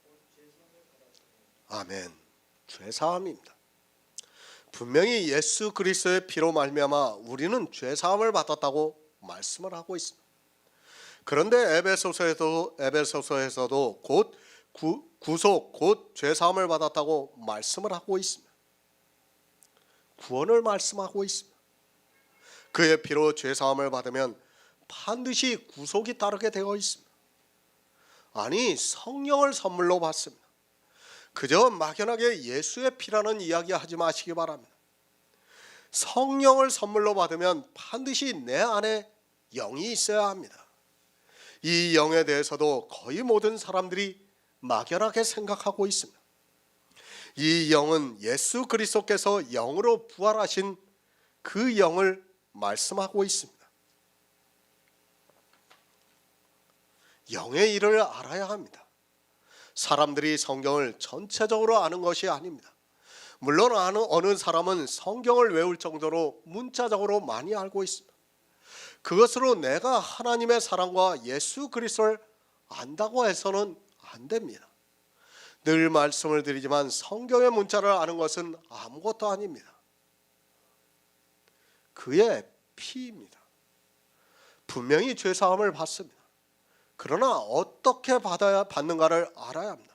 곧 죄사함을 받았으니. 아멘. 죄사함입니다. 분명히 예수 그리스도의 피로 말미암아 우리는 죄사함을 받았다고 말씀을 하고 있습니다. 그런데 에베소서에서도 곧 구속, 곧 죄사함을 받았다고 말씀을 하고 있습니다. 구원을 말씀하고 있습니다. 그의 피로 죄사함을 받으면 반드시 구속이 따르게 되어 있습니다. 아니, 성령을 선물로 받습니다. 그저 막연하게 예수의 피라는 이야기 하지 마시기 바랍니다. 성령을 선물로 받으면 반드시 내 안에 영이 있어야 합니다. 이 영에 대해서도 거의 모든 사람들이 막연하게 생각하고 있습니다. 이 영은 예수 그리스도께서 영으로 부활하신 그 영을 말씀하고 있습니다. 영의 일을 알아야 합니다. 사람들이 성경을 전체적으로 아는 것이 아닙니다. 물론 어느 사람은 성경을 외울 정도로 문자적으로 많이 알고 있습니다. 그것으로 내가 하나님의 사랑과 예수 그리스도를 안다고 해서는 안 됩니다. 늘 말씀을 드리지만 성경의 문자를 아는 것은 아무것도 아닙니다. 그의 피입니다. 분명히 죄사함을 받습니다. 그러나 어떻게 받는가를 알아야 합니다.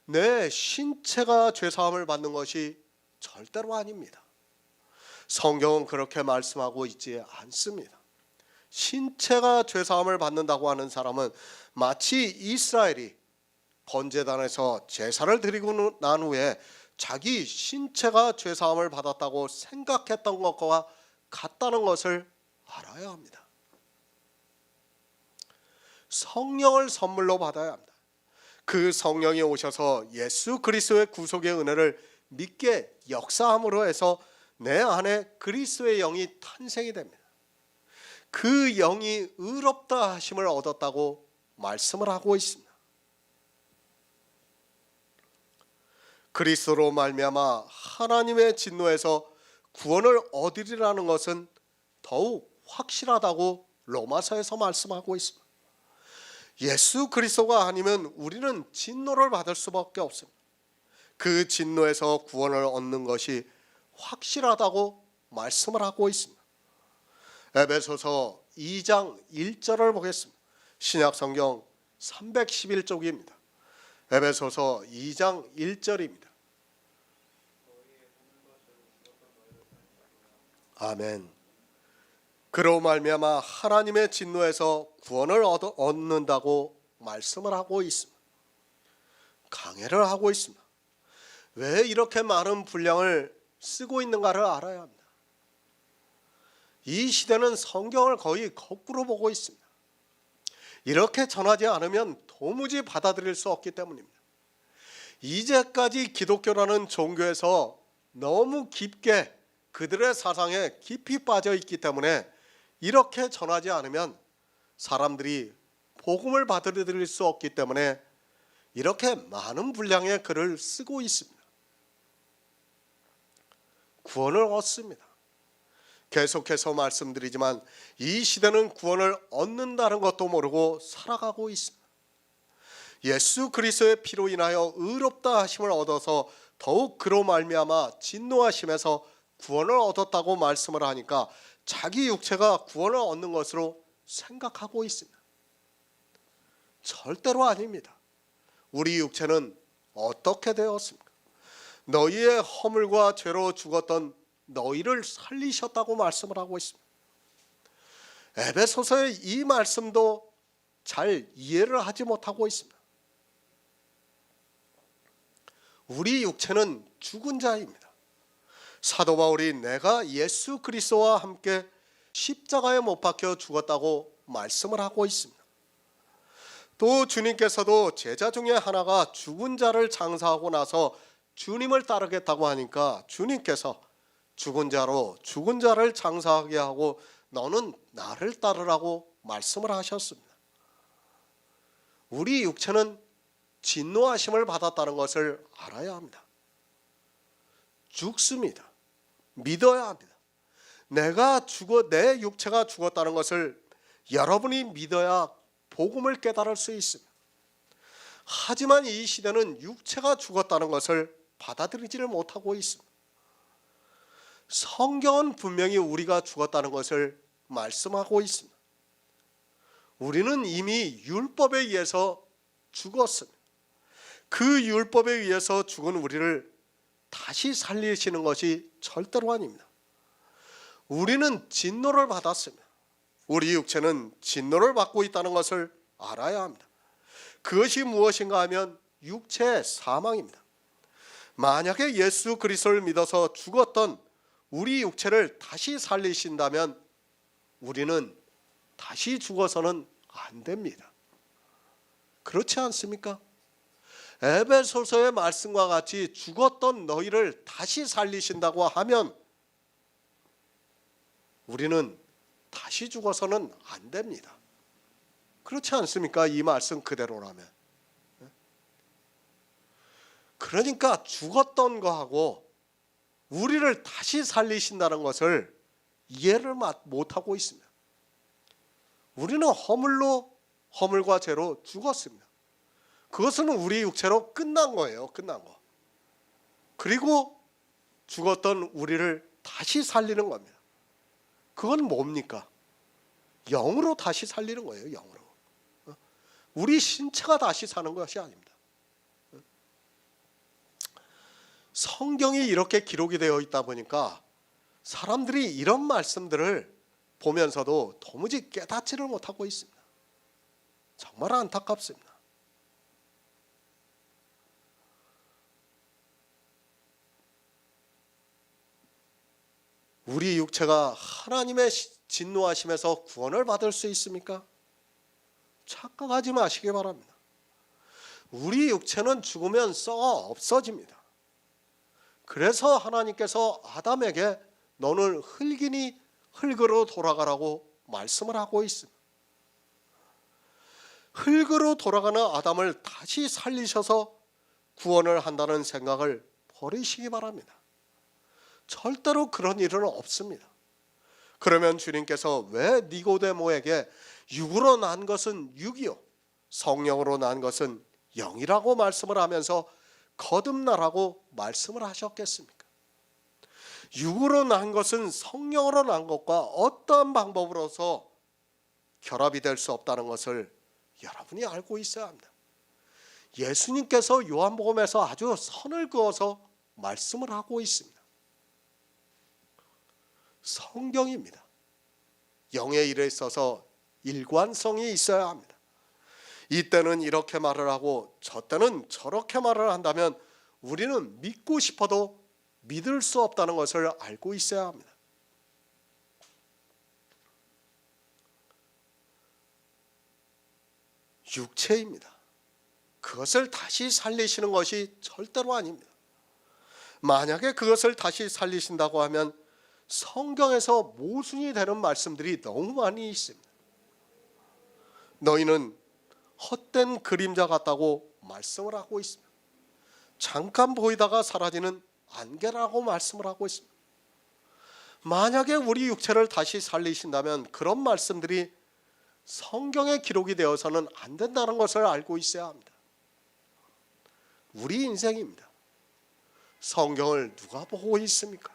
내 신체가 죄사함을 받는 것이 절대로 아닙니다. 성경은 그렇게 말씀하고 있지 않습니다. 신체가 죄사함을 받는다고 하는 사람은 마치 이스라엘이 번제단에서 제사를 드리고 난 후에 자기 신체가 죄사함을 받았다고 생각했던 것과 같다는 것을 알아야 합니다. 성령을 선물로 받아야 합니다. 그 성령이 오셔서 예수 그리스도의 구속의 은혜를 믿게 역사함으로 해서 내 안에 그리스도의 영이 탄생이 됩니다. 그 영이 의롭다 하심을 얻었다고 말씀을 하고 있습니다. 그리스도로 말미암아 하나님의 진노에서 구원을 얻으리라는 것은 더욱 확실하다고 로마서에서 말씀하고 있습니다. 예수 그리스도가 아니면 우리는 진노를 받을 수밖에 없습니다. 그 진노에서 구원을 얻는 것이 확실하다고 말씀을 하고 있습니다. 에베소서 2장 1절을 보겠습니다. 신약성경 311쪽입니다. 에베소서 2장 1절입니다. 아멘. 그로 말미암아 하나님의 진노에서 구원을 얻는다고 말씀을 하고 있습니다. 강해를 하고 있습니다. 왜 이렇게 많은 분량을 쓰고 있는가를 알아야 합니다. 이 시대는 성경을 거의 거꾸로 보고 있습니다. 이렇게 전하지 않으면 도무지 받아들일 수 없기 때문입니다. 이제까지 기독교라는 종교에서 너무 깊게 그들의 사상에 깊이 빠져 있기 때문에 이렇게 전하지 않으면 사람들이 복음을 받아들일 수 없기 때문에 이렇게 많은 분량의 글을 쓰고 있습니다. 구원을 얻습니다. 계속해서 말씀드리지만 이 시대는 구원을 얻는다는 것도 모르고 살아가고 있습니다. 예수 그리스도의 피로 인하여 의롭다 하심을 얻어서 더욱 그로 말미암아 진노하심에서 구원을 얻었다고 말씀을 하니까 자기 육체가 구원을 얻는 것으로 생각하고 있습니다. 절대로 아닙니다. 우리 육체는 어떻게 되었습니까? 너희의 허물과 죄로 죽었던 너희를 살리셨다고 말씀을 하고 있습니다. 에베소서의 이 말씀도 잘 이해를 하지 못하고 있습니다. 우리 육체는 죽은 자입니다. 사도 바울이 내가 예수 그리스도와 함께 십자가에 못 박혀 죽었다고 말씀을 하고 있습니다. 또 주님께서도 제자 중에 하나가 죽은 자를 장사하고 나서 주님을 따르겠다고 하니까 주님께서 죽은 자로 죽은 자를 장사하게 하고 너는 나를 따르라고 말씀을 하셨습니다. 우리 육체는 진노하심을 받았다는 것을 알아야 합니다. 죽습니다. 믿어야 합니다. 내 육체가 죽었다는 것을 여러분이 믿어야 복음을 깨달을 수 있습니다. 하지만 이 시대는 육체가 죽었다는 것을 받아들이지를 못하고 있습니다. 성경은 분명히 우리가 죽었다는 것을 말씀하고 있습니다. 우리는 이미 율법에 의해서 죽었습니다. 그 율법에 의해서 죽은 우리를 다시 살리시는 것이 절대로 아닙니다. 우리는 진노를 받았습니다. 우리 육체는 진노를 받고 있다는 것을 알아야 합니다. 그것이 무엇인가 하면 육체의 사망입니다. 만약에 예수 그리스도를 믿어서 죽었던 우리 육체를 다시 살리신다면 우리는 다시 죽어서는 안 됩니다. 그렇지 않습니까? 에베소서의 말씀과 같이 죽었던 너희를 다시 살리신다고 하면 우리는 다시 죽어서는 안 됩니다. 그렇지 않습니까? 이 말씀 그대로라면. 그러니까 죽었던 거하고 우리를 다시 살리신다는 것을 이해를 못하고 있습니다. 우리는 허물과 죄로 죽었습니다. 그것은 우리 육체로 끝난 거예요. 끝난 거. 그리고 죽었던 우리를 다시 살리는 겁니다. 그건 뭡니까? 영으로 다시 살리는 거예요. 영으로. 우리 신체가 다시 사는 것이 아닙니다. 성경이 이렇게 기록이 되어 있다 보니까 사람들이 이런 말씀들을 보면서도 도무지 깨닫지를 못하고 있습니다. 정말 안타깝습니다. 우리 육체가 하나님의 진노하심에서 구원을 받을 수 있습니까? 착각하지 마시기 바랍니다. 우리 육체는 죽으면 썩어 없어집니다. 그래서 하나님께서 아담에게 너는 흙이니 흙으로 돌아가라고 말씀을 하고 있습니다. 흙으로 돌아가는 아담을 다시 살리셔서 구원을 한다는 생각을 버리시기 바랍니다. 절대로 그런 일은 없습니다. 그러면 주님께서 왜 니고데모에게 육으로 난 것은 육이요 성령으로 난 것은 영이라고 말씀을 하면서 거듭나라고 말씀을 하셨겠습니까? 육으로 난 것은 성령으로 난 것과 어떠한 방법으로서 결합이 될 수 없다는 것을 여러분이 알고 있어야 합니다. 예수님께서 요한복음에서 아주 선을 그어서 말씀을 하고 있습니다. 성경입니다. 영의 일에 있어서 일관성이 있어야 합니다. 이때는 이렇게 말을 하고 저 때는 저렇게 말을 한다면 우리는 믿고 싶어도 믿을 수 없다는 것을 알고 있어야 합니다. 육체입니다. 그것을 다시 살리시는 것이 절대로 아닙니다. 만약에 그것을 다시 살리신다고 하면 성경에서 모순이 되는 말씀들이 너무 많이 있습니다. 너희는 헛된 그림자 같다고 말씀을 하고 있습니다. 잠깐 보이다가 사라지는 안개라고 말씀을 하고 있습니다. 만약에 우리 육체를 다시 살리신다면 그런 말씀들이 성경에 기록이 되어서는 안 된다는 것을 알고 있어야 합니다. 우리 인생입니다. 성경을 누가 보고 있습니까?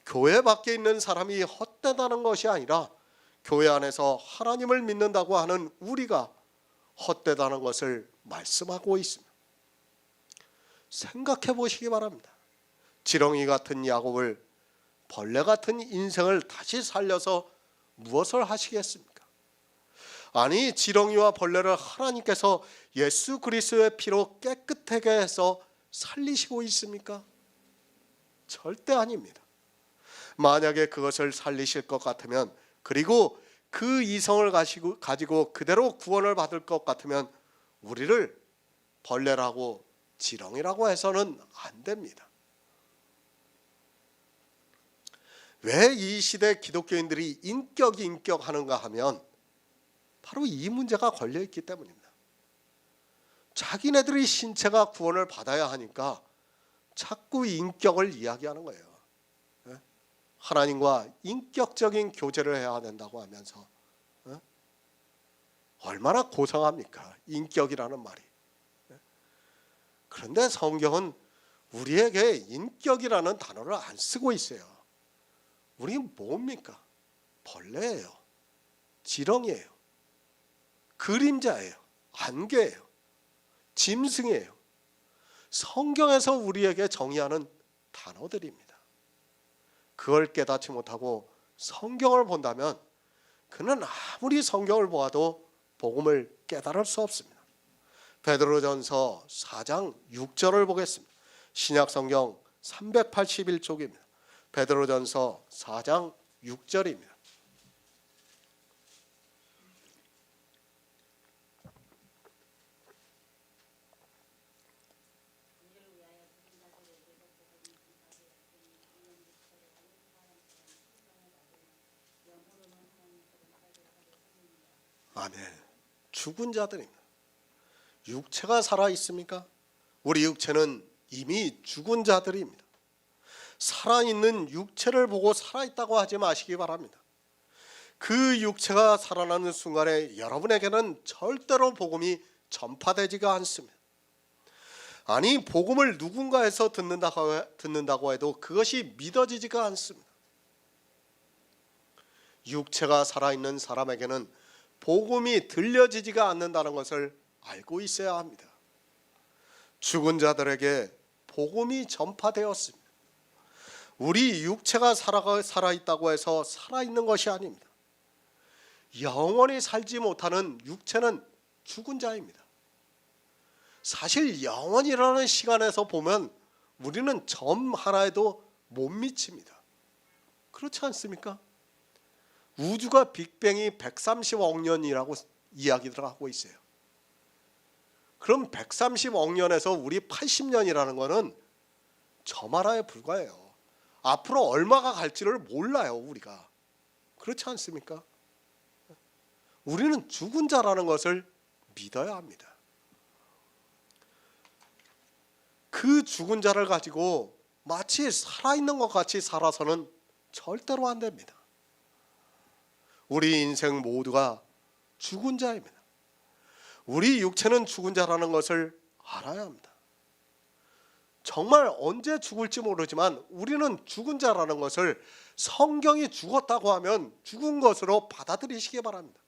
교회 밖에 있는 사람이 헛되다는 것이 아니라 교회 안에서 하나님을 믿는다고 하는 우리가 헛되다는 것을 말씀하고 있습니다. 생각해 보시기 바랍니다. 지렁이 같은 야곱을 벌레 같은 인생을 다시 살려서 무엇을 하시겠습니까? 아니 지렁이와 벌레를 하나님께서 예수 그리스도의 피로 깨끗하게 해서 살리시고 있습니까? 절대 아닙니다. 만약에 그것을 살리실 것 같으면 그리고 그 이성을 가지고 그대로 구원을 받을 것 같으면 우리를 벌레라고 지렁이라고 해서는 안 됩니다. 왜 이 시대 기독교인들이 인격 하는가 하면 바로 이 문제가 걸려있기 때문입니다. 자기네들이 신체가 구원을 받아야 하니까 자꾸 인격을 이야기하는 거예요. 하나님과 인격적인 교제를 해야 된다고 하면서 얼마나 고상합니까? 인격이라는 말이. 그런데 성경은 우리에게 인격이라는 단어를 안 쓰고 있어요. 우리는 뭡니까? 벌레예요. 지렁이에요. 그림자예요. 안개예요. 짐승이에요. 성경에서 우리에게 정의하는 단어들입니다. 그걸 깨닫지 못하고 성경을 본다면 그는 아무리 성경을 보아도 복음을 깨달을 수 없습니다. 베드로전서 4장 6절을 보겠습니다. 신약성경 381쪽입니다. 베드로전서 4장 6절입니다. 아멘. 죽은 자들입니다. 육체가 살아 있습니까? 우리 육체는 이미 죽은 자들입니다. 살아있는 육체를 보고 살아있다고 하지 마시기 바랍니다. 그 육체가 살아나는 순간에 여러분에게는 절대로 복음이 전파되지가 않습니다. 아니, 복음을 누군가에서 듣는다고 해도 그것이 믿어지지가 않습니다. 육체가 살아있는 사람에게는 복음이 들려지지가 않는다는 것을 알고 있어야 합니다. 죽은 자들에게 복음이 전파되었습니다. 우리 육체가 살아있다고 해서 살아있는 것이 아닙니다. 영원히 살지 못하는 육체는 죽은 자입니다. 사실 영원이라는 시간에서 보면 우리는 점 하나에도 못 미칩니다. 그렇지 않습니까? 우주가 빅뱅이 130억 년이라고 이야기를 하고 있어요. 그럼 130억 년에서 우리 80년이라는 것은 점 하나에 불과해요. 앞으로 얼마가 갈지를 몰라요, 우리가. 그렇지 않습니까? 우리는 죽은 자라는 것을 믿어야 합니다. 그 죽은 자를 가지고 마치 살아있는 것 같이 살아서는 절대로 안 됩니다. 우리 인생 모두가 죽은 자입니다. 우리 육체는 죽은 자라는 것을 알아야 합니다. 정말 언제 죽을지 모르지만 우리는 죽은 자라는 것을 성경이 죽었다고 하면 죽은 것으로 받아들이시기 바랍니다.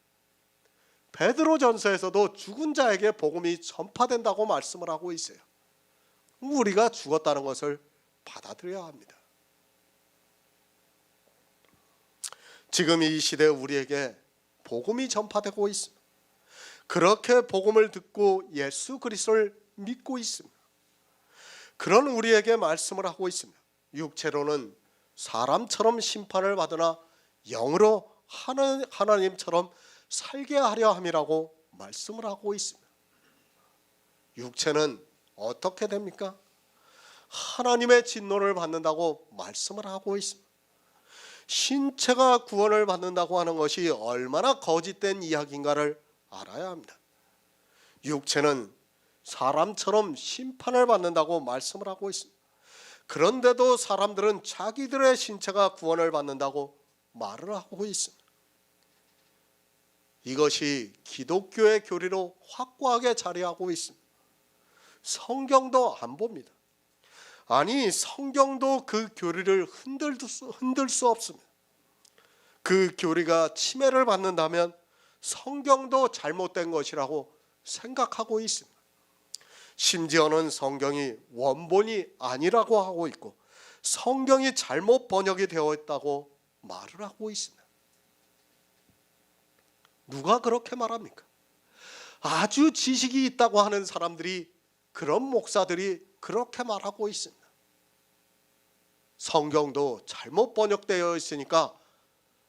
베드로전서에서도 죽은 자에게 복음이 전파된다고 말씀을 하고 있어요. 우리가 죽었다는 것을 받아들여야 합니다. 지금 이 시대에 우리에게 복음이 전파되고 있습니다. 그렇게 복음을 듣고 예수 그리스도를 믿고 있습니다. 그런 우리에게 말씀을 하고 있습니다. 육체로는 사람처럼 심판을 받으나 영으로 하나님처럼 살게 하려 함이라고 말씀을 하고 있습니다. 육체는 어떻게 됩니까? 하나님의 진노를 받는다고 말씀을 하고 있습니다. 신체가 구원을 받는다고 하는 것이 얼마나 거짓된 이야기인가를 알아야 합니다. 육체는 사람처럼 심판을 받는다고 말씀을 하고 있습니다. 그런데도 사람들은 자기들의 신체가 구원을 받는다고 말을 하고 있습니다. 이것이 기독교의 교리로 확고하게 자리하고 있습니다. 성경도 안 봅니다. 아니, 성경도 그 교리를 흔들 수 없습니다. 그 교리가 침해를 받는다면 성경도 잘못된 것이라고 생각하고 있습니다. 심지어는 성경이 원본이 아니라고 하고 있고 성경이 잘못 번역이 되어 있다고 말을 하고 있습니다. 누가 그렇게 말합니까? 아주 지식이 있다고 하는 사람들이, 그런 목사들이 그렇게 말하고 있습니다. 성경도 잘못 번역되어 있으니까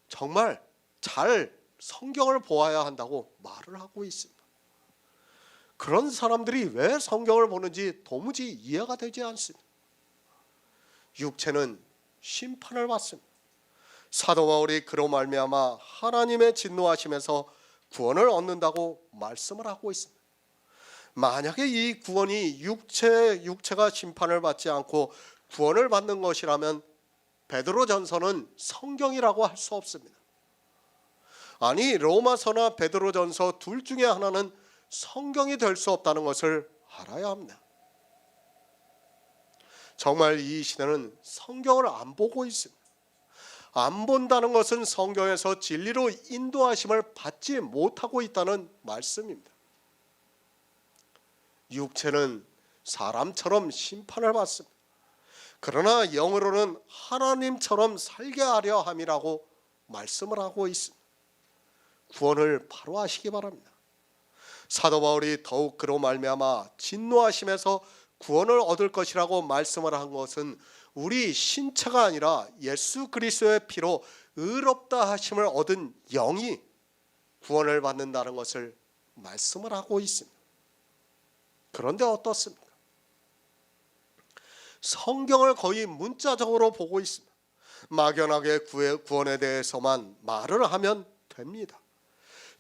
정말 잘 성경을 보아야 한다고 말을 하고 있습니다. 그런 사람들이 왜 성경을 보는지 도무지 이해가 되지 않습니다. 육체는 심판을 받습니다. 사도 바울이 그로 말미암아 하나님의 진노하심에서 구원을 얻는다고 말씀을 하고 있습니다. 만약에 이 구원이 육체가 심판을 받지 않고 구원을 받는 것이라면 베드로전서는 성경이라고 할 수 없습니다. 아니, 로마서나 베드로전서 둘 중에 하나는 성경이 될 수 없다는 것을 알아야 합니다. 정말 이 시대는 성경을 안 보고 있습니다. 안 본다는 것은 성경에서 진리로 인도하심을 받지 못하고 있다는 말씀입니다. 육체는 사람처럼 심판을 받습니다. 그러나 영으로는 하나님처럼 살게 하려 함이라고 말씀을 하고 있습니다. 구원을 바로 하시기 바랍니다. 사도 바울이 더욱 그로 말미암아 진노하심에서 구원을 얻을 것이라고 말씀을 한 것은 우리 신체가 아니라 예수 그리스도의 피로 의롭다 하심을 얻은 영이 구원을 받는다는 것을 말씀을 하고 있습니다. 그런데 어떻습니까? 성경을 거의 문자적으로 보고 있습니다. 막연하게 구원에 대해서만 말을 하면 됩니다.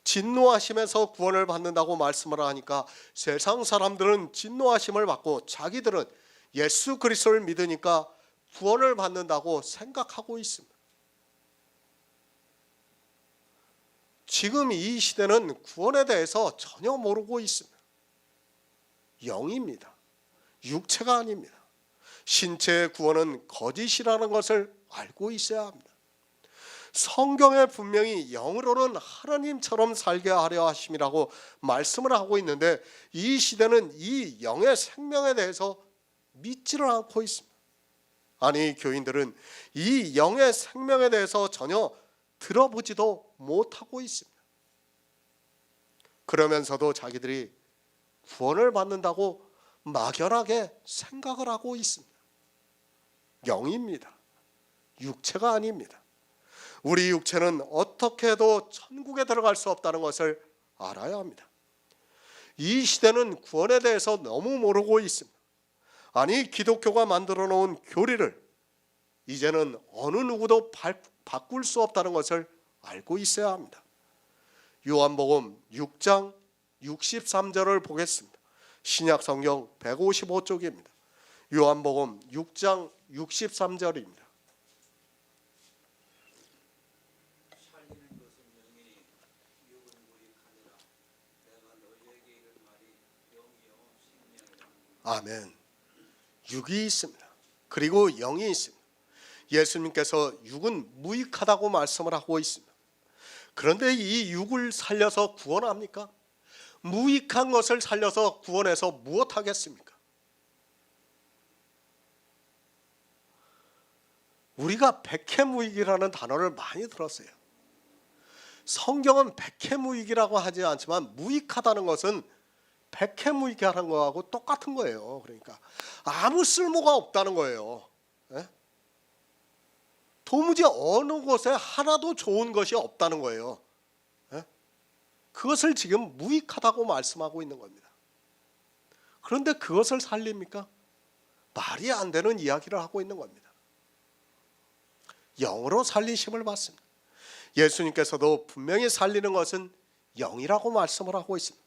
진노하심에서 구원을 받는다고 말씀을 하니까 세상 사람들은 진노하심을 받고 자기들은 예수 그리스도를 믿으니까 구원을 받는다고 생각하고 있습니다. 지금 이 시대는 구원에 대해서 전혀 모르고 있습니다. 영입니다. 육체가 아닙니다. 신체의 구원은 거짓이라는 것을 알고 있어야 합니다. 성경에 분명히 영으로는 하나님처럼 살게 하려 하심이라고 말씀을 하고 있는데 이 시대는 이 영의 생명에 대해서 믿지를 않고 있습니다. 아니, 교인들은 이 영의 생명에 대해서 전혀 들어보지도 못하고 있습니다. 그러면서도 자기들이 구원을 받는다고 막연하게 생각을 하고 있습니다. 영입니다. 육체가 아닙니다. 우리 육체는 어떻게 해도 천국에 들어갈 수 없다는 것을 알아야 합니다. 이 시대는 구원에 대해서 너무 모르고 있습니다. 아니, 기독교가 만들어 놓은 교리를 이제는 어느 누구도 바꿀 수 없다는 것을 알고 있어야 합니다. 요한복음 6장 63절을 보겠습니다. 신약성경 155쪽입니다. 요한복음 6장 63절입니다. 살리는 것은 영이니 육은 무익하니라. 내가 너희에게 이른 말이 영이요 생명이라. 아멘. 육이 있습니다. 그리고 영이 있습니다. 예수님께서 육은 무익하다고 말씀을 하고 있습니다. 그런데 이 육을 살려서 구원합니까? 무익한 것을 살려서 구원해서 무엇하겠습니까? 우리가 백해무익이라는 단어를 많이 들었어요. 성경은 백해무익이라고 하지 않지만 무익하다는 것은 백해무익이라는 거하고 똑같은 거예요. 그러니까 아무 쓸모가 없다는 거예요. 예? 도무지 어느 곳에 하나도 좋은 것이 없다는 거예요. 예? 그것을 지금 무익하다고 말씀하고 있는 겁니다. 그런데 그것을 살립니까? 말이 안 되는 이야기를 하고 있는 겁니다. 영으로 살리심을 받습니다. 예수님께서도 분명히 살리는 것은 영이라고 말씀을 하고 있습니다.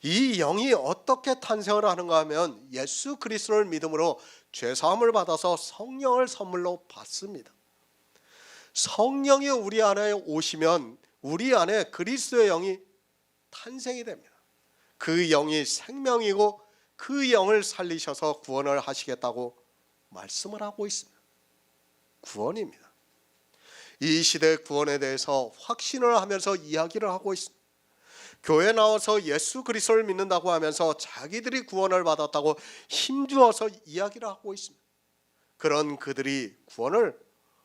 이 영이 어떻게 탄생을 하는가 하면 예수 그리스도를 믿음으로 죄사함을 받아서 성령을 선물로 받습니다. 성령이 우리 안에 오시면 우리 안에 그리스도의 영이 탄생이 됩니다. 그 영이 생명이고 그 영을 살리셔서 구원을 하시겠다고 말씀을 하고 있습니다. 구원입니다. 이 시대 구원에 대해서 확신을 하면서 이야기를 하고 있습니다. 교회 나와서 예수 그리스도를 믿는다고 하면서 자기들이 구원을 받았다고 힘주어서 이야기를 하고 있습니다. 그런 그들이 구원을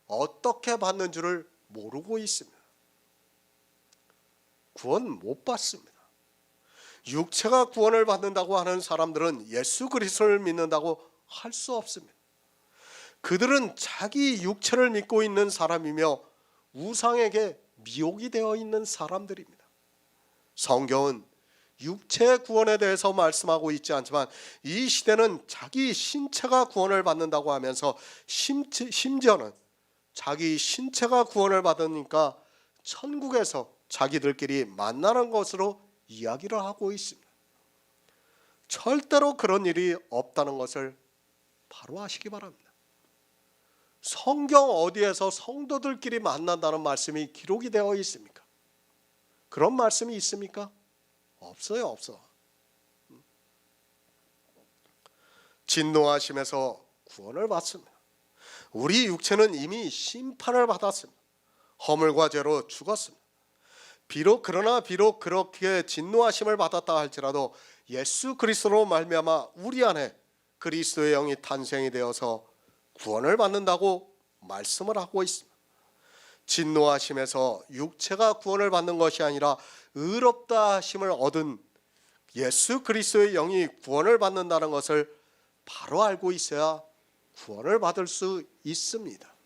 어떻게 받는 줄을 모르고 있습니다. 구원 못 받습니다. 육체가 구원을 받는다고 하는 사람들은 예수 그리스도를 믿는다고 할 수 없습니다. 그들은 자기 육체를 믿고 있는 사람이며 우상에게 미혹이 되어 있는 사람들입니다. 성경은 육체의 구원에 대해서 말씀하고 있지 않지만 이 시대는 자기 신체가 구원을 받는다고 하면서 심지어는 자기 신체가 구원을 받으니까 천국에서 자기들끼리 만나는 것으로 이야기를 하고 있습니다. 절대로 그런 일이 없다는 것을 바로 아시기 바랍니다. 성경 어디에서 성도들끼리 만난다는 말씀이 기록이 되어 있습니까? 그런 말씀이 있습니까? 없어요, 없어. 진노하심에서 구원을 받습니다. 우리 육체는 이미 심판을 받았습니다. 허물과 죄로 죽었습니다. 비록 그렇게 진노하심을 받았다 할지라도 예수 그리스도로 말미암아 우리 안에 그리스도의 영이 탄생이 되어서 구원을 받는다고 말씀을 하고 있습니다. 진노하심에서 육체가 구원을 받는 것이 아니라 의롭다 하심을 얻은 예수 그리스도의 영이 구원을 받는다는 것을 바로 알고 있어야 구원을 받을 수 있습니다.